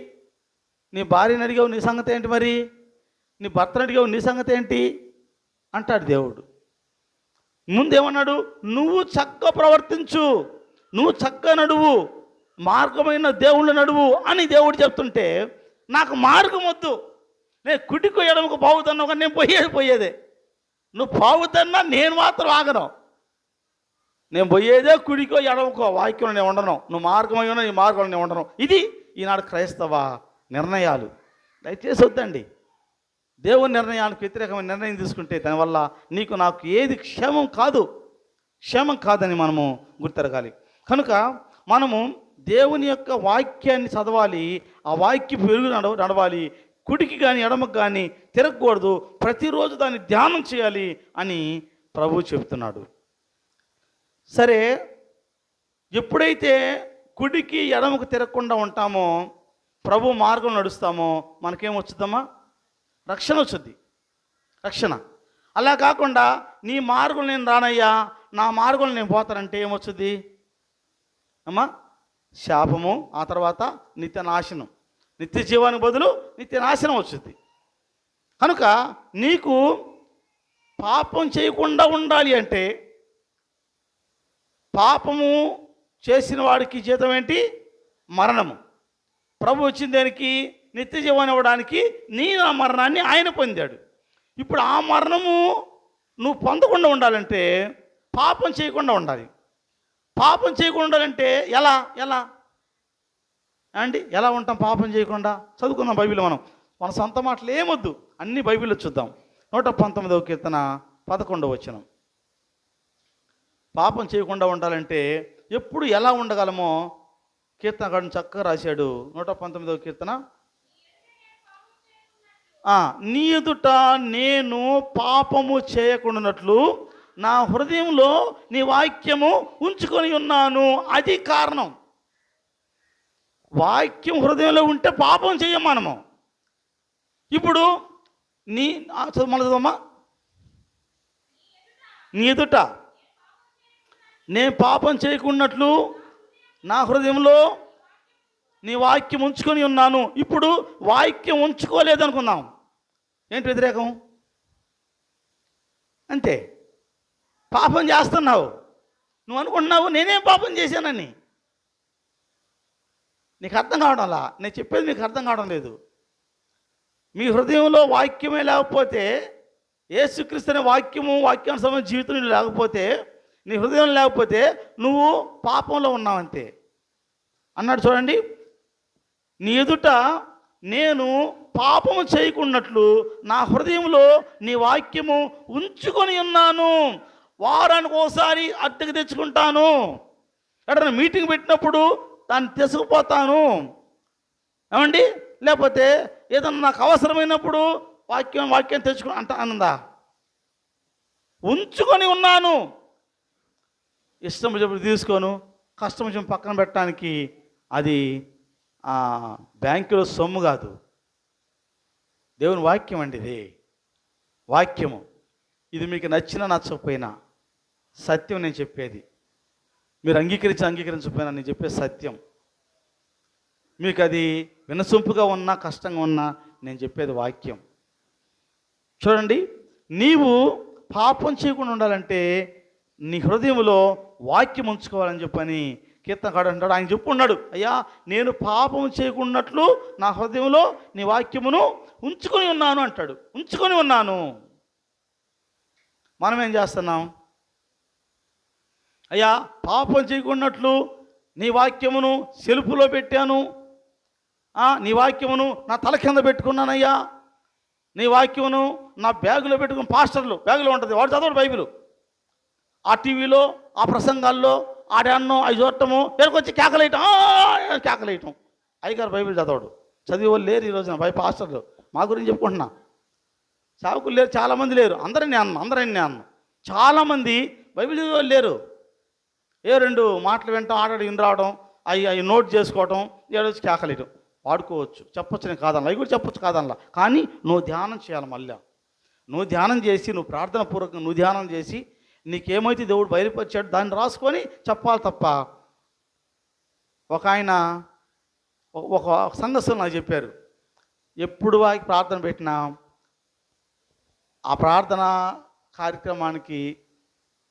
[SPEAKER 1] నీ భార్యని అడిగావు, నీ సంగతి ఏంటి? మరి నీ భర్తను అడిగావు, నీ సంగతి ఏంటి అంటాడు దేవుడు. ముందేమన్నాడు? నువ్వు చక్కగా ప్రవర్తించు, నువ్వు చక్కగా నడువు, మార్గమైన దేవుళ్ళు నడువు అని దేవుడు చెప్తుంటే నాకు మార్గం వద్దు. నేను కుడికో ఎడమకు బాగుతున్నావు, కానీ నేను పోయేదే. నువ్వు బాగుతున్నా నేను మాత్రం ఆగను. నేను పోయేదే కుడికో ఎడమకో, వాక్యంలో నేను ఉండను. నువ్వు మార్గమైనా నీ మార్గంలో నేను ఉండను. ఇది ఈనాడు క్రైస్తవ నిర్ణయాలు. దయచేసి వద్దండి. దేవుని నిర్ణయానికి వ్యతిరేకమైన నిర్ణయం తీసుకుంటే దానివల్ల నీకు నాకు ఏది క్షేమం కాదు. క్షేమం కాదని మనము గుర్తెరగాలి. కనుక మనము దేవుని యొక్క వాక్యాన్ని చదవాలి, ఆ వాక్యం పెరుగు నడవాలి, కుడికి కానీ ఎడమకు కానీ తిరగకూడదు, ప్రతిరోజు దాన్ని ధ్యానం చేయాలి అని ప్రభువు చెబుతున్నాడు. సరే, ఎప్పుడైతే కుడికి ఎడమకు తిరగకుండా ఉంటామో, ప్రభు మార్గం నడుస్తామో, మనకేమొచ్చుద్దమ్మా? రక్షణ వచ్చుద్ది, రక్షణ. అలా కాకుండా నీ మార్గం నేను రానయ్యా, నా మార్గం నేను పోతానంటే ఏమొచ్చుద్ది అమ్మా? శాపము, ఆ తర్వాత నిత్య నాశనం. నిత్య జీవానికి బదులు నిత్య నాశనం వచ్చింది. కనుక నీకు పాపం చేయకుండా ఉండాలి అంటే, పాపము చేసిన వాడికి జీతం ఏంటి? మరణము. ప్రభు వచ్చిన దానికి నిత్య జీవాన్ని ఇవ్వడానికి ఆ మరణాన్ని ఆయన పొందాడు. ఇప్పుడు ఆ మరణము నువ్వు పొందకుండా ఉండాలంటే పాపం చేయకుండా ఉండాలి. పాపం చేయకుండా ఉండాలంటే ఎలా ఎలా అండి? ఎలా ఉంటాం పాపం చేయకుండా? చదువుకుందాం బైబిల్. మన సొంత మాటలు ఏమొద్దు, అన్ని బైబిల్లో చూద్దాం. 119వ కీర్తన 11వ వచనం. పాపం చేయకుండా ఉండాలంటే ఎప్పుడు ఎలా ఉండగలమో కీర్తనకారుడు చక్కగా రాశాడు. 119వ కీర్తన, నీ ఎదుట నేను పాపము చేయకుండానట్లు నా హృదయంలో నీ వాక్యము ఉంచుకొని ఉన్నాను. అది కారణం. వాక్యం హృదయంలో ఉంటే పాపం చేయం మనము. ఇప్పుడు చదవమ్మా. నీ ఎదుట నేను పాపం చేయకున్నట్లు నా హృదయంలో నీ వాక్యం ఉంచుకొని ఉన్నాను. ఇప్పుడు వాక్యం ఉంచుకోలేదు అనుకుందాం, ఏంటి వ్యతిరేకం? అంతే, పాపం చేస్తున్నావు. నువ్వు అనుకుంటున్నావు నేనేం పాపం చేశానని. నీకు అర్థం కావడంలా, నేను చెప్పేది మీకు అర్థం కావడం లేదు. మీ హృదయంలో వాక్యమే లేకపోతే, యేసుక్రీస్తు అనే వాక్యానికి సంబంధించిన జీవితం లేకపోతే, నీ హృదయం లేకపోతే నువ్వు పాపంలో ఉన్నావంతే అన్నాడు. చూడండి, నీ ఎదుట నేను పాపము చేయకున్నట్లు నా హృదయంలో నీ వాక్యము ఉంచుకొని ఉన్నాను. వారానికి ఒకసారి అద్దెకి తెచ్చుకుంటాను. ఎక్కడైనా మీటింగ్ పెట్టినప్పుడు దాన్ని తీసుకుపోతాను ఏమండి. లేకపోతే ఏదన్నా నాకు అవసరమైనప్పుడు వాక్యం తెచ్చుకో అన్నదా? ఉంచుకొని ఉన్నాను. ఇష్టం చెప్పి తీసుకోను, కష్టం వచ్చి పక్కన పెట్టడానికి అది బ్యాంకులో సొమ్ము కాదు, దేవుని వాక్యం అండి. ఇది వాక్యము. ఇది మీకు నచ్చినా నచ్చకపోయినా సత్యం నేను చెప్పేది. మీరు అంగీకరించకపోయినా నేను చెప్పే సత్యం. మీకు అది వినసొంపుగా ఉన్నా కష్టంగా ఉన్నా నేను చెప్పేది వాక్యం. చూడండి, నీవు పాపం చేయకుండా ఉండాలంటే నీ హృదయంలో వాక్యం ఉంచుకోవాలని చెప్పని కీర్తనకారుడు అంటాడు. ఆయన చెప్పున్నాడు, అయ్యా నేను పాపం చేయకున్నట్లు నా హృదయంలో నీ వాక్యమును ఉంచుకొని ఉన్నాను అంటాడు. ఉంచుకొని ఉన్నాను. మనం ఏం చేస్తున్నాం? అయ్యా పాపం చేయకున్నట్లు నీ వాక్యమును సెల్ఫులో పెట్టాను, నీ వాక్యమును నా తల కింద పెట్టుకున్నానయ్యా, నీ వాక్యమును నా బ్యాగులో పెట్టుకుని, పాస్టర్లు బ్యాగులో ఉంటుంది, వాడు చదవడు బైబిల్. ఆ టీవీలో ఆ ప్రసంగాల్లో ఆడాన్నో అవి చూడటము, ఎక్కడికొచ్చి కేకలేయటం. అయ్యగారు బైబిల్ చదవడు. చదివే వాళ్ళు లేరు ఈ రోజున. పాస్టర్లు మా గురించి చెప్పుకుంటున్నా, సేవకులు లేరు, చాలామంది లేరు. అందరినీ అన్న చాలామంది బైబిల్ చదివే వాళ్ళు లేరు. ఏ రెండు మాటలు వింటాం, ఆడాడు ఇన్ని రావడం, అవి నోట్ చేసుకోవటం, ఏడొచ్చి కేకలేయటం. వాడుకోవచ్చు, చెప్పొచ్చు, నేను కాదన్నా, అవి కూడా చెప్పొచ్చు కాదన్నా. కానీ నువ్వు ధ్యానం చేయాలి. మళ్ళీ నువ్వు ధ్యానం చేసి, నువ్వు ప్రార్థన పూర్వకంగా నువ్వు ధ్యానం చేసి, నీకేమైతే దేవుడు బయలుపరిచాడు దాన్ని రాసుకొని చెప్పాలి తప్ప. ఒక సంఘస్థులు నాకు చెప్పారు, ఎప్పుడు వారికి ప్రార్థన పెట్టినా ఆ ప్రార్థన కార్యక్రమానికి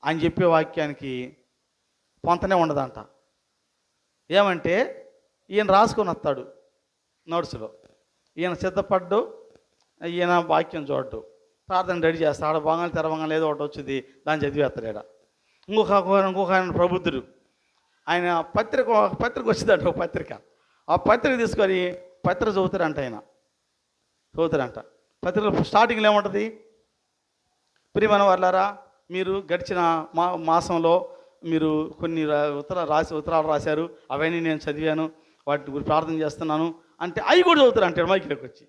[SPEAKER 1] ఆయన చెప్పే వాక్యానికి పొంతనే ఉండదంట. ఏమంటే ఈయన రాసుకొని వస్తాడు నోట్స్లో, ఈయన సిద్ధపడ్డు, ఈయన వాక్యం చూడ్డు, ప్రార్థన రెడీ చేస్తాడు. ఆడ భాగాలు తెరవంగానే ఏదో ఒకటి వచ్చింది, దాన్ని చదివేస్తాడు. ఇంకొక ఆయన ప్రబుద్ధుడు, ఆయన పత్రిక వచ్చిందంట, ఒక పత్రిక. ఆ పత్రిక తీసుకొని పత్రిక చదువుతారంట. ఆయన చదువుతారంట. పత్రికలో స్టార్టింగ్లో ఏముంటుంది? ప్రియమైన వాళ్ళారా, మీరు గడిచిన మాసంలో మీరు కొన్ని ఉత్తరాలు రాశారు, అవన్నీ నేను చదివాను, వాటి గురించి ప్రార్థన చేస్తున్నాను అంటే అవి కూడా చదువుతారు అంటాడు మైకిలోకి వచ్చి.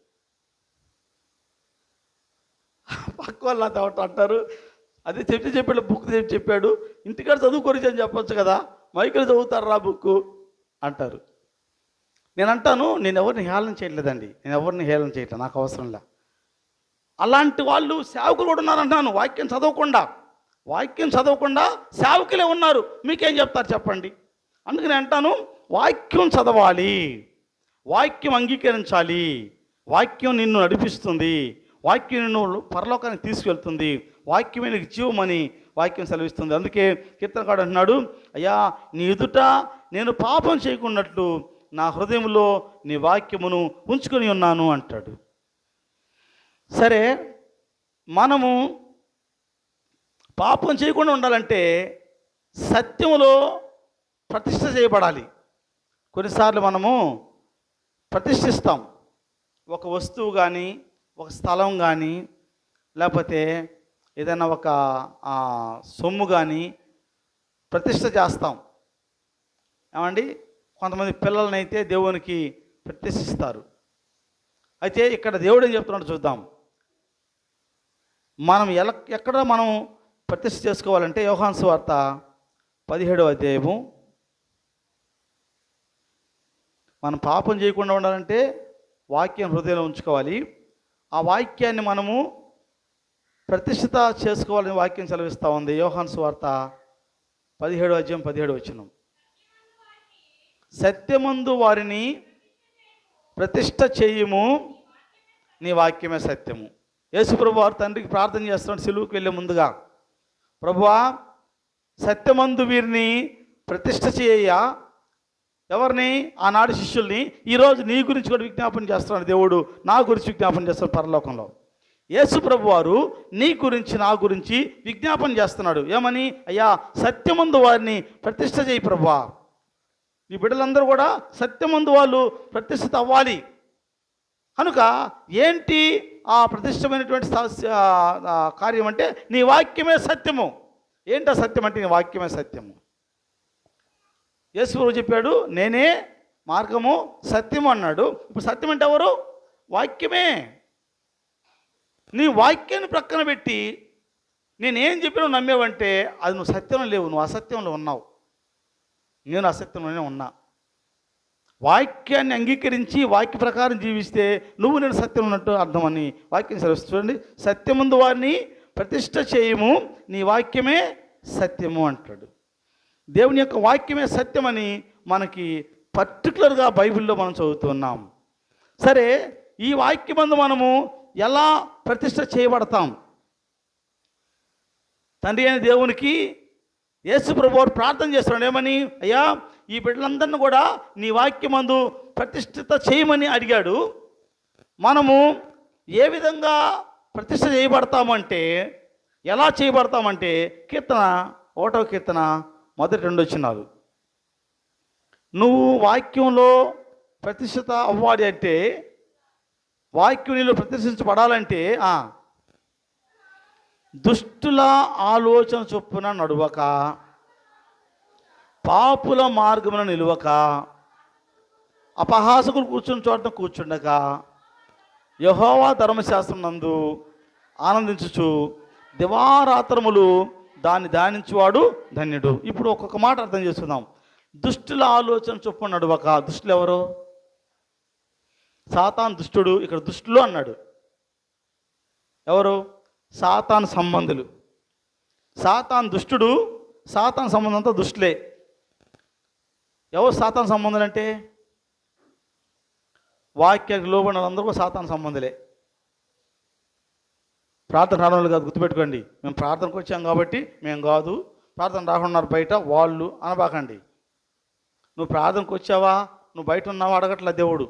[SPEAKER 1] పక్క వాళ్ళు అంటారు, అదే చెప్పాడు, బుక్ చెప్పాడు, ఇంటికాడ చదువుకోరు అని చెప్పొచ్చు కదా, మైకిలో చదువుతారు రా బుక్ అంటారు. నేను అంటాను, నేను ఎవరిని హేళన చేయట్లేదండి, నేను ఎవరిని హేళన చేయట్లేదు, నాకు అవసరంలే. అలాంటి వాళ్ళు సేవకులు కూడా ఉన్నారంటాను, వాక్యం చదవకుండా సేవకులే ఉన్నారు. మీకేం చెప్తారు చెప్పండి? అందుకని అంటాను, వాక్యం చదవాలి, వాక్యం అంగీకరించాలి, వాక్యం నిన్ను నడిపిస్తుంది, వాక్యం నిన్ను పరలోకానికి తీసుకెళ్తుంది, వాక్యమే నీకు జీవమని వాక్యం సెలవిస్తుంది. అందుకే కీర్తనకారుడు అంటున్నాడు, అయ్యా నీ ఎదుట నేను పాపం చేయకున్నట్లు నా హృదయంలో నీ వాక్యమును ఉంచుకొని ఉన్నాను అంటాడు. సరే, మనము పాపం చేయకుండా ఉండాలంటే సత్యములో ప్రతిష్ఠ చేయబడాలి. కొన్నిసార్లు మనము ప్రతిష్ఠిస్తాం, ఒక వస్తువు కానీ, ఒక స్థలం కానీ, లేకపోతే ఏదైనా ఒక సొమ్ము కానీ ప్రతిష్ఠ చేస్తాం. ఏమండి, కొంతమంది పిల్లలనైతే దేవునికి ప్రతిష్ఠిస్తారు. అయితే ఇక్కడ దేవుడు ఏం చెప్తున్నాడు చూద్దాం. మనం ఎక్కడ మనం ప్రతిష్ఠ చేసుకోవాలంటే యోహాను సువార్త 17వ అధ్యాయము. మనం పాపం చేయకుండా ఉండాలంటే వాక్యం హృదయంలో ఉంచుకోవాలి, ఆ వాక్యాన్ని మనము ప్రతిష్ఠిత చేసుకోవాలని వాక్యం సెలవిస్తూ ఉంది. యోహాను సువార్త 17వ అధ్యాయం 17వ వచనం. సత్యమందు వారిని ప్రతిష్ఠ చేయుము, నీ వాక్యమే సత్యము. యేసుప్రభు వారు తండ్రికి ప్రార్థన చేస్తున్నాడు సిలువకు వెళ్ళే ముందుగా, ప్రభువా సత్యమందు వీరిని ప్రతిష్ఠ చేయ. ఎవరిని? ఆనాడు శిష్యుల్ని. ఈరోజు నీ గురించి కూడా విజ్ఞాపన చేస్తున్నాడు దేవుడు, నా గురించి విజ్ఞాపన చేస్తున్నాడు పరలోకంలో. యేసుప్రభు వారు నీ గురించి, నా గురించి విజ్ఞాపన చేస్తున్నాడు. ఏమని? అయ్యా సత్యమందు వారిని ప్రతిష్ఠ చేయి ప్రభువా. ఈ బిడ్డలందరూ కూడా సత్యమందు వాళ్ళు ప్రతిష్ఠిత అవ్వాలి. కనుక ఏంటి ఆ ప్రతిష్టమైనటువంటి కార్యం అంటే నీ వాక్యమే సత్యము. ఏంటో సత్యం అంటే నీ వాక్యమే సత్యము. యేసు చెప్పాడు, నేనే మార్గము సత్యము అన్నాడు. ఇప్పుడు సత్యం అంటే ఎవరు? వాక్యమే. నీ వాక్యాన్ని ప్రక్కన పెట్టి నేనేం చెప్పినా నమ్మేవంటే అది నువ్వు సత్యంలో లేవు, నువ్వు అసత్యంలో ఉన్నావు. నేను అసత్యంలోనే ఉన్నా. వాక్యాన్ని అంగీకరించి వాక్య ప్రకారం జీవిస్తే నువ్వు నేను సత్యం ఉన్నట్టు అర్థమని వాక్యం సెలవిస్తుంది. సత్యముందు వారిని ప్రతిష్ఠ చేయము, నీ వాక్యమే సత్యము అంటాడు. దేవుని యొక్క వాక్యమే సత్యమని మనకి పర్టికులర్గా బైబిల్లో మనం చదువుతున్నాం. సరే, ఈ వాక్యమందు మనము ఎలా ప్రతిష్ఠ చేయబడతాం? తండ్రి అయిన దేవునికి యేసు ప్రభువు ప్రార్థన చేస్తున్నాడు. ఏమని? అయ్యా ఈ బిడ్డలందరినీ కూడా నీ వాక్యమందు ప్రతిష్ఠిత చేయమని అడిగాడు. మనము ఏ విధంగా ప్రతిష్ఠ చేయబడతామంటే, ఎలా చేయబడతామంటే, కీర్తన 1వ కీర్తన 1-2 వచనాలు. నువ్వు వాక్యంలో ప్రతిష్ఠిత అవ్వాలి అంటే, వాక్యం నీలో ప్రతిష్ఠించబడాలంటే దుష్టుల ఆలోచన చొప్పున నడువక, పాపుల మార్గమున నిలువక, అపహాసకులు కూర్చుని చోట కూర్చుండక, యెహోవా ధర్మశాస్త్రం నందు ఆనందించుచు దివారాత్రములు దాన్ని ధ్యానించువాడు ధన్యుడు. ఇప్పుడు ఒక్కొక్క మాట అర్థం చేసుకుందాం. దుష్టుల ఆలోచన చొప్పున నడువక. దుష్టులు ఎవరు? సాతాను దుష్టుడు. ఇక్కడ దుష్టులు అన్నాడు. ఎవరు? సాతాను సంబంధులు. సాతాను దుష్టుడు, సాతాను సంబంధం అంతా దుష్టులే. ఎవరు సాతాను సంబంధులు అంటే? వాక్యానికి లోబడిన అందరూ కూడా సాతాను సంబంధులే. ప్రార్థన రావడం కాదు, గుర్తుపెట్టుకోండి. మేము ప్రార్థనకు వచ్చాం కాబట్టి మేము కాదు, ప్రార్థన రాకున్నారు బయట వాళ్ళు అనబాకండి. నువ్వు ప్రార్థనకు వచ్చావా, నువ్వు బయట ఉన్నావా అడగట్లే దేవుడు.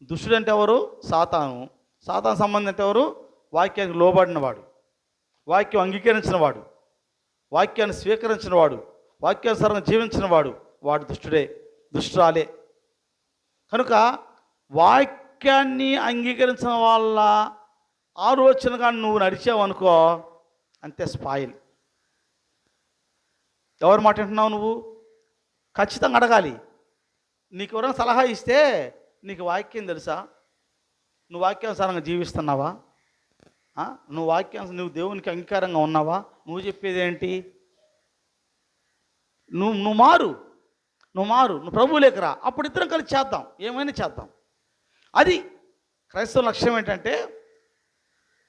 [SPEAKER 1] దుష్టుడు అంటే ఎవరు? సాతాను. సాతాను సంబంధం అంటే ఎవరు? వాక్యానికి లోబడినవాడు, వాక్యం అంగీకరించిన వాడు, వాక్యాన్ని స్వీకరించిన వాడు, వాక్యానుసారంగా జీవించిన వాడు, వాడు దుష్టుడే, దుష్టురాలే. కనుక వాక్యాన్ని అంగీకరించిన వాళ్ళ ఆలోచనగా నువ్వు నడిచావు అనుకో, అంతే స్పాయిల్. ఎవరి మాట వింటున్నావు నువ్వు? ఖచ్చితంగా అడగాలి. నీకు ఎవరైనా సలహా ఇస్తే నీకు వాక్యం తెలుసా? నువ్వు వాక్యానుసారంగా జీవిస్తున్నావా? నువ్వు దేవునికి అంగీకారంగా ఉన్నావా? నువ్వు చెప్పేది ఏంటి? నువ్వు మారు, నువ్వు ప్రభువులోకి రా. అప్పుడు ఇద్దరం కలిసి చేద్దాం, ఏమైనా చేద్దాం. అది క్రైస్తవ లక్ష్యం. ఏంటంటే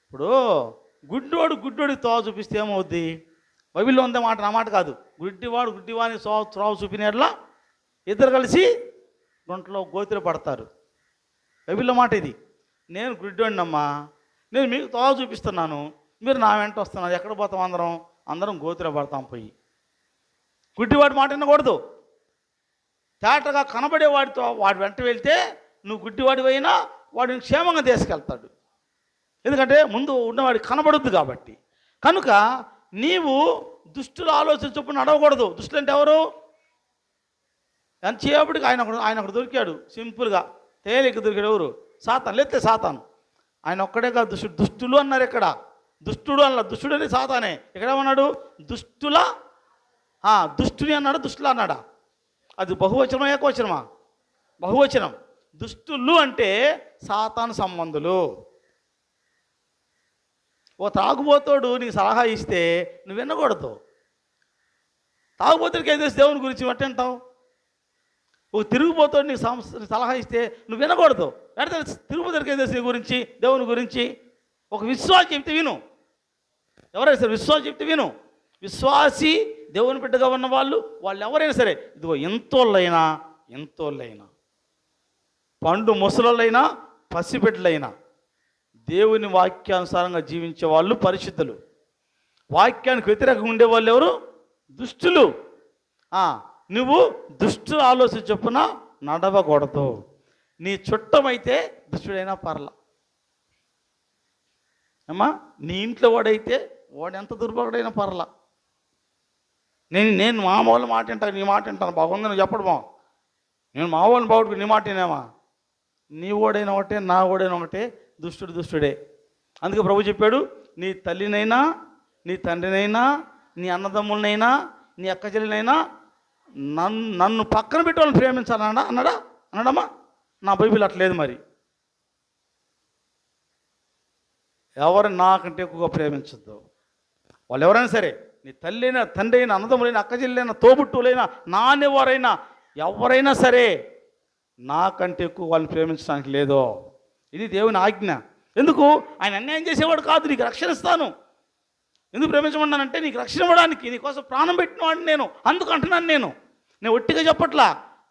[SPEAKER 1] ఇప్పుడు గుడ్డోడికి తోవ చూపిస్తే ఏమవుద్ది? బైబిల్లో ఉందే మాట, నా మాట కాదు. గుడ్డివాని త్రోవ చూపినట్లా ఇద్దరు కలిసి గుంటలో గోతిలో పడతారు. బైబిల్లో మాట ఇది. నేను గుడ్డివాడినమ్మా, నేను మీకు తోవ చూపిస్తున్నాను, మీరు నా వెంట వస్తున్నారు. ఎక్కడ పోతాం? అందరం గోతిలో పడతాం. పోయి గుడ్డివాడి మాట వినకూడదు. తేటగా కనబడేవాడితో వాడి వెంట వెళ్తే నువ్వు గుడ్డివాడివైనా వాడిని క్షేమంగా తీసుకెళ్తాడు. ఎందుకంటే ముందు ఉన్నవాడికి కనబడుద్ది కాబట్టి. కనుక నీవు దుష్టుల ఆలోచన చొప్పున నడవకూడదు. దుష్టులు అంటే ఎవరు? ఎంతసేపటికి ఆయన ఒకడు దొరికాడు, సింపుల్గా తేలిక దొరికాడు. ఎవరు? సాతాను. లేతే సాతాను. ఆయన ఒక్కడే కాదు దుష్టులు అన్నారు. ఇక్కడ దుష్టుడు అన్న, దుష్టుడు అని సాతానే. ఇక్కడ ఏమన్నాడు? దుష్టుని అన్నాడు, దుష్టులు అన్నాడా? అది బహువచనమా ఏకవచనమా? బహువచనం. దుష్టులు అంటే సాతాను సంబంధులు. ఓ తాగుబోతోడు నీకు సలహా ఇస్తే నువ్వు వినకూడదు. తాగుబోతుడికి ఏం తెలుసు దేవుని గురించి? అంటావు. ఒక తిరుగుబోతోడు నీకు సలహా ఇస్తే నువ్వు వినకూడదు. అంటే తిరుగుబోతుడికి ఏం తెలుసు నీ గురించి, దేవుని గురించి? ఒక విశ్వాసి చెప్తే విను. ఎవరైనా సరే విశ్వాసి చెప్తే విను. విశ్వాసి దేవుని బిడ్డగా ఉన్న వాళ్ళు ఎవరైనా సరే, ఇదిగో ఎంతోళ్ళైనా పండు ముసలోళ్ళైనా పసిబిడ్డలైనా దేవుని వాక్యానుసారంగా జీవించే వాళ్ళు పరిశుద్ధులు. వాక్యానికి వ్యతిరేకంగా ఉండేవాళ్ళు ఎవరు? దుష్టులు. నువ్వు దుష్టుల ఆలోచన చొప్పున నడవకూడదు. నీ చుట్టమైతే దుష్టుడైనా పర్లా అమ్మా. నీ ఇంట్లో వాడైతే వాడు ఎంత దుర్భగుడైనా పర్లా. నేను మా వాళ్ళ మాట వింటాను, నీ మాట వింటాను, బాగుంది నువ్వు చెప్పడమా. నేను మా వాళ్ళని బాగుంటుంది, నీ మాట వినేమా? నీ ఓడైనా ఒకటే, నా ఓడైనా ఒకటే, దుష్టుడే. అందుకే ప్రభు చెప్పాడు, నీ తల్లినైనా, నీ తండ్రినైనా, నీ అన్నదమ్ములనైనా, నీ అక్కచెల్లినైనా నన్ను పక్కన పెట్టి వాళ్ళని ప్రేమించాలన్నా అన్నాడమ్మా. నా బైబిల్ అట్లేదు. మరి ఎవరు నాకంటే ఎక్కువగా ప్రేమించద్దు. వాళ్ళు ఎవరైనా సరే, నీ తల్లి అయినా, తండ్రి అయినా, అన్నదమ్ములైనా, అక్కచెల్లైనా, తోబుట్టులైనా, నాన్నెవరైనా, ఎవరైనా సరే నాకంటే ఎక్కువ వాళ్ళని ప్రేమించడానికి లేదో. ఇది దేవుని ఆజ్ఞ. ఎందుకు? ఆయన అన్యాయం చేసేవాడు కాదు. నీకు రక్షణ ఇస్తాను. ఎందుకు ప్రేమించమన్నానంటే నీకు రక్షణ ఇవ్వడానికి, నీకోసం ప్రాణం పెట్టిన వాడిని నేను. అందుకు అంటున్నాను. నేను ఒట్టిగా చెప్పట్లా.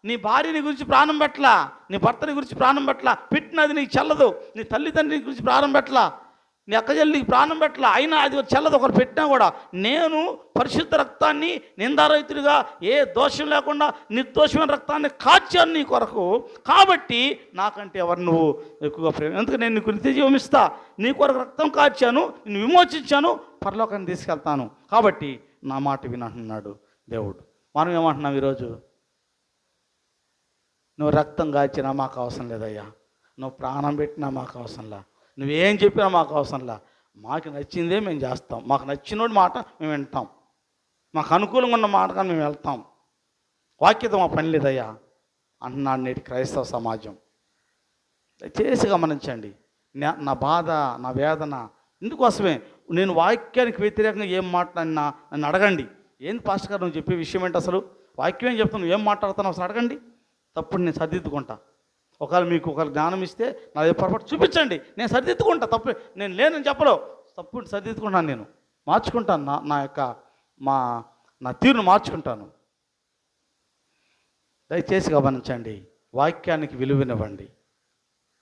[SPEAKER 1] నీ భార్యని గురించి ప్రాణం పెట్టలా, నీ భర్తని గురించి ప్రాణం పెట్టలా, పెట్టినది నీకు చెల్లదు. నీ తల్లిదండ్రుని గురించి ప్రాణం పెట్టలా, నీ అక్కచెల్లికి ప్రాణం పెట్టలా, అయినా అది చెల్లదు. ఒకరు పెట్టినా కూడా నేను పరిశుద్ధ రక్తాన్ని నిందారహితుడిగా ఏ దోషం లేకుండా నిర్దోషమైన రక్తాన్ని కాచాను నీ కొరకు. కాబట్టి నాకంటే ఎవరు నువ్వు ఎక్కువగా ప్రేమ? ఎందుకు? నేను నీకు నిత్య జీవం ఇస్తా, నీ కొరకు రక్తం కాచాను, నిన్ను విమోచించాను, పరలోకాన్ని తీసుకెళ్తాను. కాబట్టి నా మాట వినంటున్నాడు దేవుడు. మనం ఏమంటున్నాం ఈరోజు? నువ్వు రక్తం కాచినా మాకు అవసరం లేదయ్యా, నువ్వు ప్రాణం పెట్టినా మాకు అవసరంలా, నువ్వేం చెప్పినా మాకు అవసరంలా, మాకు నచ్చిందే మేము చేస్తాం, మాకు నచ్చినోడి మాట మేము వింటాం, మాకు అనుకూలంగా ఉన్న మాట కానీ మేము వెళ్తాం, వాక్యత మా పని లేదయ్యా అంటున్నాడు నేటి క్రైస్తవ సమాజం. దయచేసి గమనించండి. నా బాధ, నా వేదన ఇందుకోసమే. నేను వాక్యానికి వ్యతిరేకంగా ఏం మాట్లాడినా నన్ను అడగండి. ఏంది పాస్టర్ గారు నువ్వు చెప్పే విషయం ఏంటి? అసలు వాక్యం ఏం చెప్తాను, నువ్వు ఏం మాట్లాడుతున్నావు అసలు అడగండి. తప్పుడు నేను సరిదిద్దుకుంటా. ఒకవేళ మీకు ఒకవేళ జ్ఞానం ఇస్తే నా పొరపాటు చూపించండి, నేను సరిదిద్దుకుంటా. తప్పు నేను లేనని చెప్పలో, తప్పు సరిదిద్దుకుంటాను, నేను మార్చుకుంటాను. నా తీరును మార్చుకుంటాను. దయచేసి గమనించండి. వాక్యానికి విలువనివ్వండి.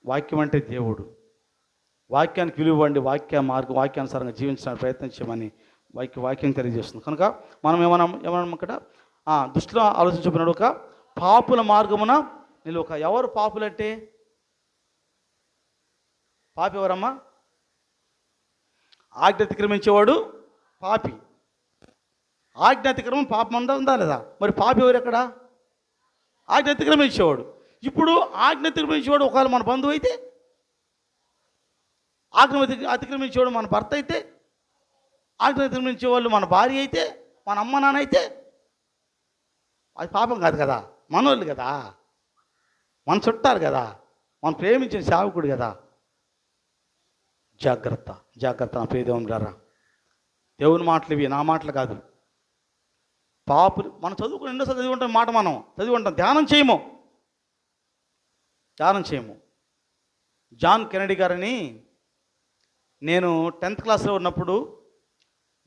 [SPEAKER 1] వాక్యం అంటే దేవుడు. వాక్యానికి విలువండి. వాక్యానుసారంగా జీవించడానికి ప్రయత్నం చేయమని వాక్యం తెలియజేస్తుంది. కనుక మనం ఏమన్నా ఇక్కడ దుష్టుల ఆలోచన చెప్పినాడు. ఒక పాపుల మార్గమున నిలువక. ఎవరు పాపులంటే? పాపి ఎవరమ్మా? ఆజ్ఞ అతిక్రమించేవాడు పాపి. ఆజ్ఞ అతిక్రమం పాపం ఉందా లేదా? మరి పాపి ఎవరు ఎక్కడ? ఆజ్ఞ అతిక్రమించేవాడు. ఇప్పుడు ఆజ్ఞ అతిక్రమించేవాడు ఒకవేళ మన బంధువు అయితే, ఆజ్ఞ అతిక్రమించేవాడు మన భర్త అయితే, ఆజ్ఞ అతిక్రమించేవాళ్ళు మన భార్య అయితే, మన అమ్మ నాన్న అయితే, అది పాపం కాదు కదా, మనోళ్ళు కదా, మన చుట్టారు కదా, మనం ప్రేమించిన సేవకుడు కదా. జాగ్రత్త జాగ్రత్త నా ప్రియ దేవుని గారా, దేవుని మాటలు ఇవి, నా మాటలు కాదు. పాపులు మనం చదువుకుని ఎన్నోసార్లు చదివి ఉంటాం, మాట మనం చదివి ఉంటాం, ధ్యానం చేయము. జాన్ కెనడీ గారని, నేను 10th క్లాస్లో ఉన్నప్పుడు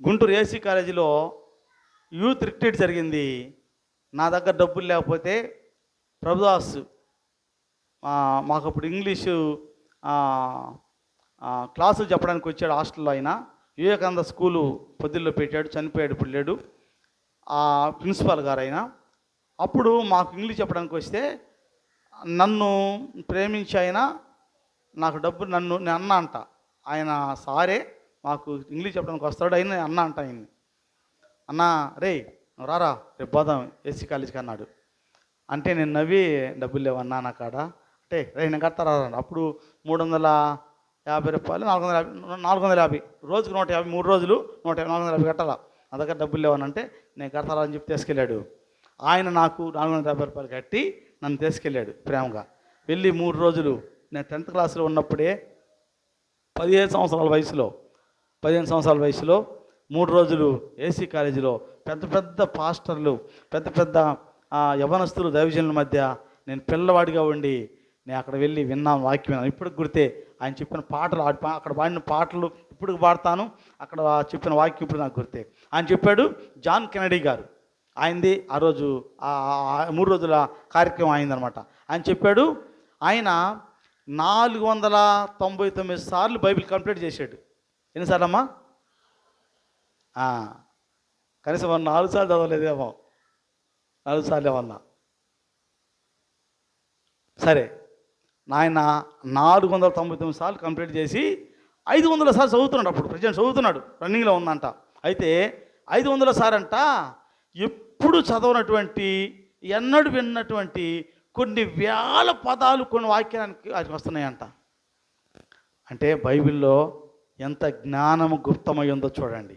[SPEAKER 1] గుంటూరు ఏసీ కాలేజీలో యూత్ రిట్రీట్ జరిగింది. నా దగ్గర డబ్బులు లేకపోతే ప్రభుదాస్ మాకు అప్పుడు ఇంగ్లీషు క్లాసులు చెప్పడానికి వచ్చాడు హాస్టల్లో. ఆయన వివేకానంద స్కూలు పొద్దుల్లో పెట్టాడు, చనిపోయాడు, ఇప్పుడు లేడు. ఆ ప్రిన్సిపాల్ గారు ఆయన. అప్పుడు మాకు ఇంగ్లీష్ చెప్పడానికి వస్తే నన్ను ప్రేమించి ఆయన నాకు డబ్బు నేను అన్న అంట. ఆయన సారే మాకు ఇంగ్లీష్ చెప్పడానికి వస్తాడు, అయినా అన్న అంట ఆయన్ని. అన్న రే రారా రేపు పోదాం ఏసీ కాలేజీకి అన్నాడు. అంటే నేను నవ్వి డబ్బులు లేవన్నా నా కాడ అంటే రే నేను కడతారా. అప్పుడు 350 రూపాయలు, 450 రోజుకు 150, 3 రోజులు 450 కట్టాలా, నా దగ్గర డబ్బులు లేవనంటే నేను కడతారా అని చెప్పి తీసుకెళ్ళాడు. ఆయన నాకు 450 రూపాయలు కట్టి నన్ను తీసుకెళ్ళాడు ప్రేమగా. వెళ్ళి 3 రోజులు, నేను 10th క్లాస్లో ఉన్నప్పుడే 15 సంవత్సరాల వయసులో 3 రోజులు ఏసీ కాలేజీలో పెద్ద పెద్ద పాస్టర్లు, పెద్ద పెద్ద యవనస్తులు, దైవజనుల మధ్య నేను పిల్లవాడిగా ఉండి నేను అక్కడ వెళ్ళి విన్నాను, వాక్యం విన్నాను. ఇప్పుడు గుర్తే ఆయన చెప్పిన పాటలు, అక్కడ పాడిన పాటలు ఇప్పుడు పాడతాను, అక్కడ చెప్పిన వాక్యం ఇప్పుడు నాకు గుర్తే. ఆయన చెప్పాడు, జాన్ కెనడీ గారు, ఆయనది ఆ రోజు 3 రోజుల కార్యక్రమం అయిందనమాట. ఆయన చెప్పాడు, ఆయన 499 సార్లు బైబిల్ కంప్లీట్ చేశాడు. ఎన్నిసార్లు అమ్మా? కనీసం 4 సార్లు చదవలేదేమో, 4 సార్లు ఏమన్నా. సరే, ఆయన 499 సార్లు కంప్లీట్ చేసి 500 సార్లు చదువుతున్నాడు. అప్పుడు ప్రజెంట్ చదువుతున్నాడు, రన్నింగ్లో ఉందంట. అయితే 500 సార్లు అంట ఎప్పుడు చదవనటువంటి, ఎన్నడూ విన్నటువంటి కొన్ని వేల పదాలు కొన్ని వాక్యానికి అది వస్తున్నాయంట. అంటే బైబిల్లో ఎంత జ్ఞానము గుప్తమై ఉందో చూడండి.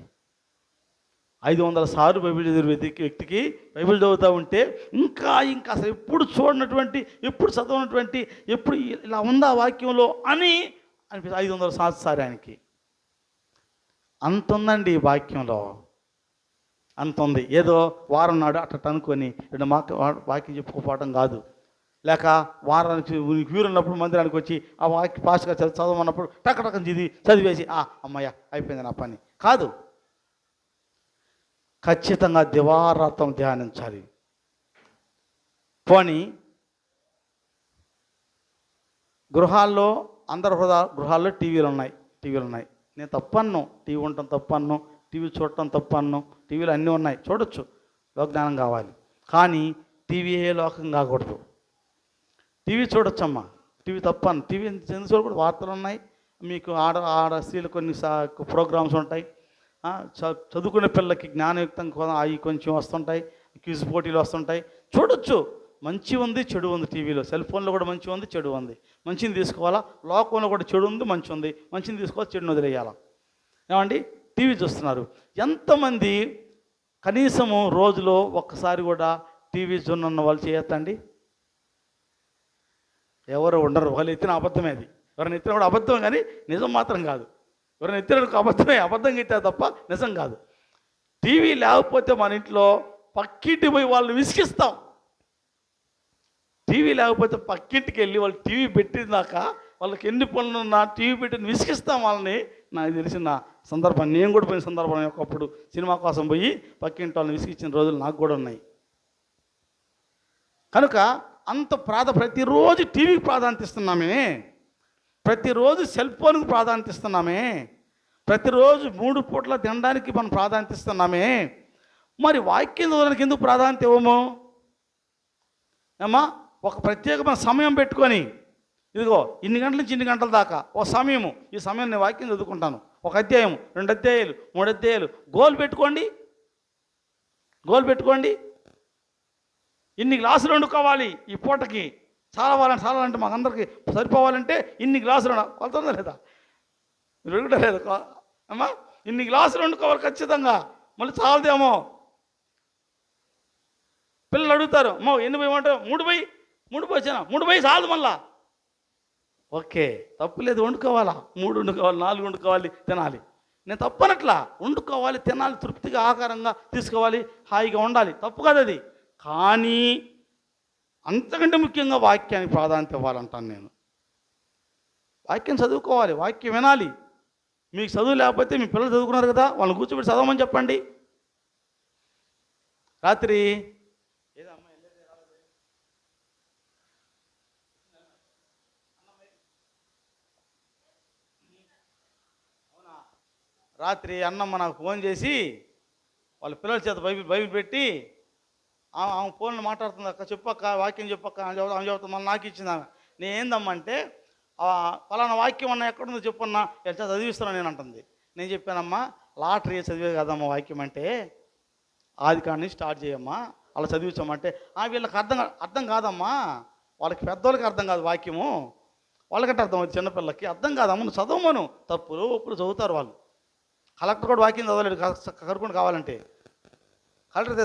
[SPEAKER 1] 500 సార్లు బైబిల్ చదివే వ్యక్తికి బైబిల్ చదువుతూ ఉంటే ఇంకా అసలు ఎప్పుడు చూడనటువంటి, ఎప్పుడు చదవనటువంటి, ఎప్పుడు ఇలా ఉందా వాక్యంలో అని అనిపిస్తుంది. 500 సంవత్సరాలు ఆయనకి అంత ఉందండి ఈ వాక్యంలో, అంత ఉంది. ఏదో వారం నాడు అట్ట అనుకొని వాక్యం చెప్పుకోపోవటం కాదు. లేక వారానికి వీరున్నప్పుడు మందిరానికి వచ్చి ఆ వాక్య పాస్ట్గా చదవమన్నప్పుడు టక్కటక్కన చదివేసి అమ్మయ్య అయిపోయింది నా పని కాదు. ఖచ్చితంగా దివారాత్రం ధ్యానించాలి. పోనీ గృహాల్లో, అందరి గృహాల్లో టీవీలు ఉన్నాయి. నేను తప్పన్ను, టీవీ ఉండటం తప్పన్ను, టీవీ చూడటం తప్పన్ను. టీవీలు అన్నీ ఉన్నాయి, చూడొచ్చు, లోకజ్ఞానం కావాలి. కానీ టీవీ ఏ లోకం కాకూడదు. టీవీ చూడొచ్చమ్మా, టీవీ తప్పను. టీవీ ఎందుకు చూడకూడదు? వార్తలు ఉన్నాయి, మీకు ఆడ స్త్రీలు కొన్ని ప్రోగ్రామ్స్ ఉంటాయి, చదువుకునే పిల్లలకి జ్ఞానయుక్తం అవి కొంచెం వస్తుంటాయి, క్విజ్ పోటీలు వస్తుంటాయి, చూడొచ్చు. మంచి ఉంది, చెడు ఉంది. టీవీలో, సెల్ ఫోన్లో కూడా మంచి ఉంది, చెడు ఉంది. మంచిని తీసుకోవాలా, లోకంలో కూడా చెడు ఉంది, మంచి ఉంది. మంచిని తీసుకోవాలి, చెడుని వదిలేయాలా. ఏమండి, టీవీ చూస్తున్నారు. ఎంతమంది కనీసము రోజులో ఒక్కసారి కూడా టీవీ చూడన్న వాళ్ళు చేయొద్దండి? ఎవరు ఉండరు. వాళ్ళు ఎత్తిన అబద్ధమే. అది ఎవరైనా ఎత్తిన కూడా అబద్ధం, కానీ నిజం మాత్రం కాదు. ఎవరైనా ఎత్తిన అబద్ధమే, అబద్ధంగా ఎత్తారు తప్ప నిజం కాదు. టీవీ లేకపోతే మన ఇంట్లో పక్కింటి పోయి వాళ్ళని విసిగిస్తాం. టీవీ లేకపోతే పక్కింటికి వెళ్ళి వాళ్ళు టీవీ పెట్టినాక వాళ్ళకి ఎన్ని పనులున్నా టీవీ పెట్టి విసిగిస్తాం వాళ్ళని. నాకు తెలిసిన సందర్భం, నేను కూడా పోయిన సందర్భం, ఒకప్పుడు సినిమా కోసం పోయి పక్కింటి వాళ్ళని విసిగించిన రోజులు నాకు కూడా ఉన్నాయి. కనుక అంత ప్రతిరోజు టీవీకి ప్రాధాన్యత ఇస్తున్నామే, ప్రతిరోజు సెల్ ఫోన్కి ప్రాధాన్యత ఇస్తున్నామే, ప్రతిరోజు 3 పూట్ల తినడానికి మనం ప్రాధాన్యత ఇస్తున్నామే. మరి వాక్యం చదవడానికి ఎందుకు ప్రాధాన్యత ఇవ్వము? ఏమా, ఒక ప్రత్యేకమైన సమయం పెట్టుకొని, ఇదిగో ఇన్ని గంటల నుంచి ఇన్ని గంటల దాకా ఒక సమయము, ఈ సమయం నేను వాక్యం చదువుకుంటాను, 1 అధ్యాయం, 2 అధ్యాయాలు, 3 అధ్యాయాలు, గోల్ పెట్టుకోండి. ఇన్ని గ్లాసులు వండుకోవాలి ఈ పూటకి, చాలాలంటే మాకందరికి సరిపోవాలంటే ఇన్ని గ్లాసులు కొలుతుందా లేదా? మీరు అడుగుతా లేదు అమ్మా? ఇన్ని గ్లాసులు వండుకోవాలి ఖచ్చితంగా. మళ్ళీ చాలదేమో. పిల్లలు అడుగుతారు, అమ్మో ఎన్ని పోయమంటావు? 3 పోయి, 3 పోసాను, 3 పోయి చాలు మళ్ళా. ఓకే, తప్పులేదు, వండుకోవాలా, 3 వండుకోవాలి, 4 వండుకోవాలి, తినాలి. నేను తప్పనట్లా, వండుకోవాలి, తినాలి, తృప్తిగా ఆహారంగా తీసుకోవాలి, హాయిగా ఉండాలి, తప్పు కాదు అది. కానీ అంతకంటే ముఖ్యంగా వాక్యానికి ప్రాధాన్యత ఇవ్వాలంటాను నేను. వాక్యం చదువుకోవాలి, వాక్యం వినాలి. మీకు చదువు లేకపోతే మీ పిల్లలు చదువుకున్నారు కదా, వాళ్ళని కూర్చోబెట్టి చదవమని చెప్పండి. రాత్రి రాత్రి అన్నమ్మ నాకు ఫోన్ చేసి వాళ్ళ పిల్లల చేత బైబిల్ పెట్టి ఆమె ఫోన్లో మాట్లాడుతుంది, అక్క చెప్పక్క, వాక్యం చెప్పక్క ఆమె చెబుతుంది. మళ్ళీ నాకు ఇచ్చింది ఆమె. నేనేందమ్మంటే ఫలానా వాక్యం అన్న ఎక్కడుందో చెప్పన్నా, ఎట్లా చదివిస్తున్నాను నేను అంటుంది. నేను చెప్పానమ్మా, లాటరీ చదివే కదమ్మా వాక్యం అంటే, ఆది కాడి నుంచి స్టార్ట్ చేయమ్మా, అలా చదివించమంటే వీళ్ళకి అర్థం కాదమ్మా, వాళ్ళకి పెద్దోళ్ళకి అర్థం కాదు వాక్యము, వాళ్ళకంటే అర్థం అవుతుంది, చిన్నపిల్లలకి అర్థం కాదమ్మ, నువ్వు చదవమను. తప్పులు ఒప్పుడు చదువుతారు వాళ్ళు. కలెక్టర్ కూడా వాక్యం చదవలేడు, కరుకొని కావాలంటే కలెక్టర్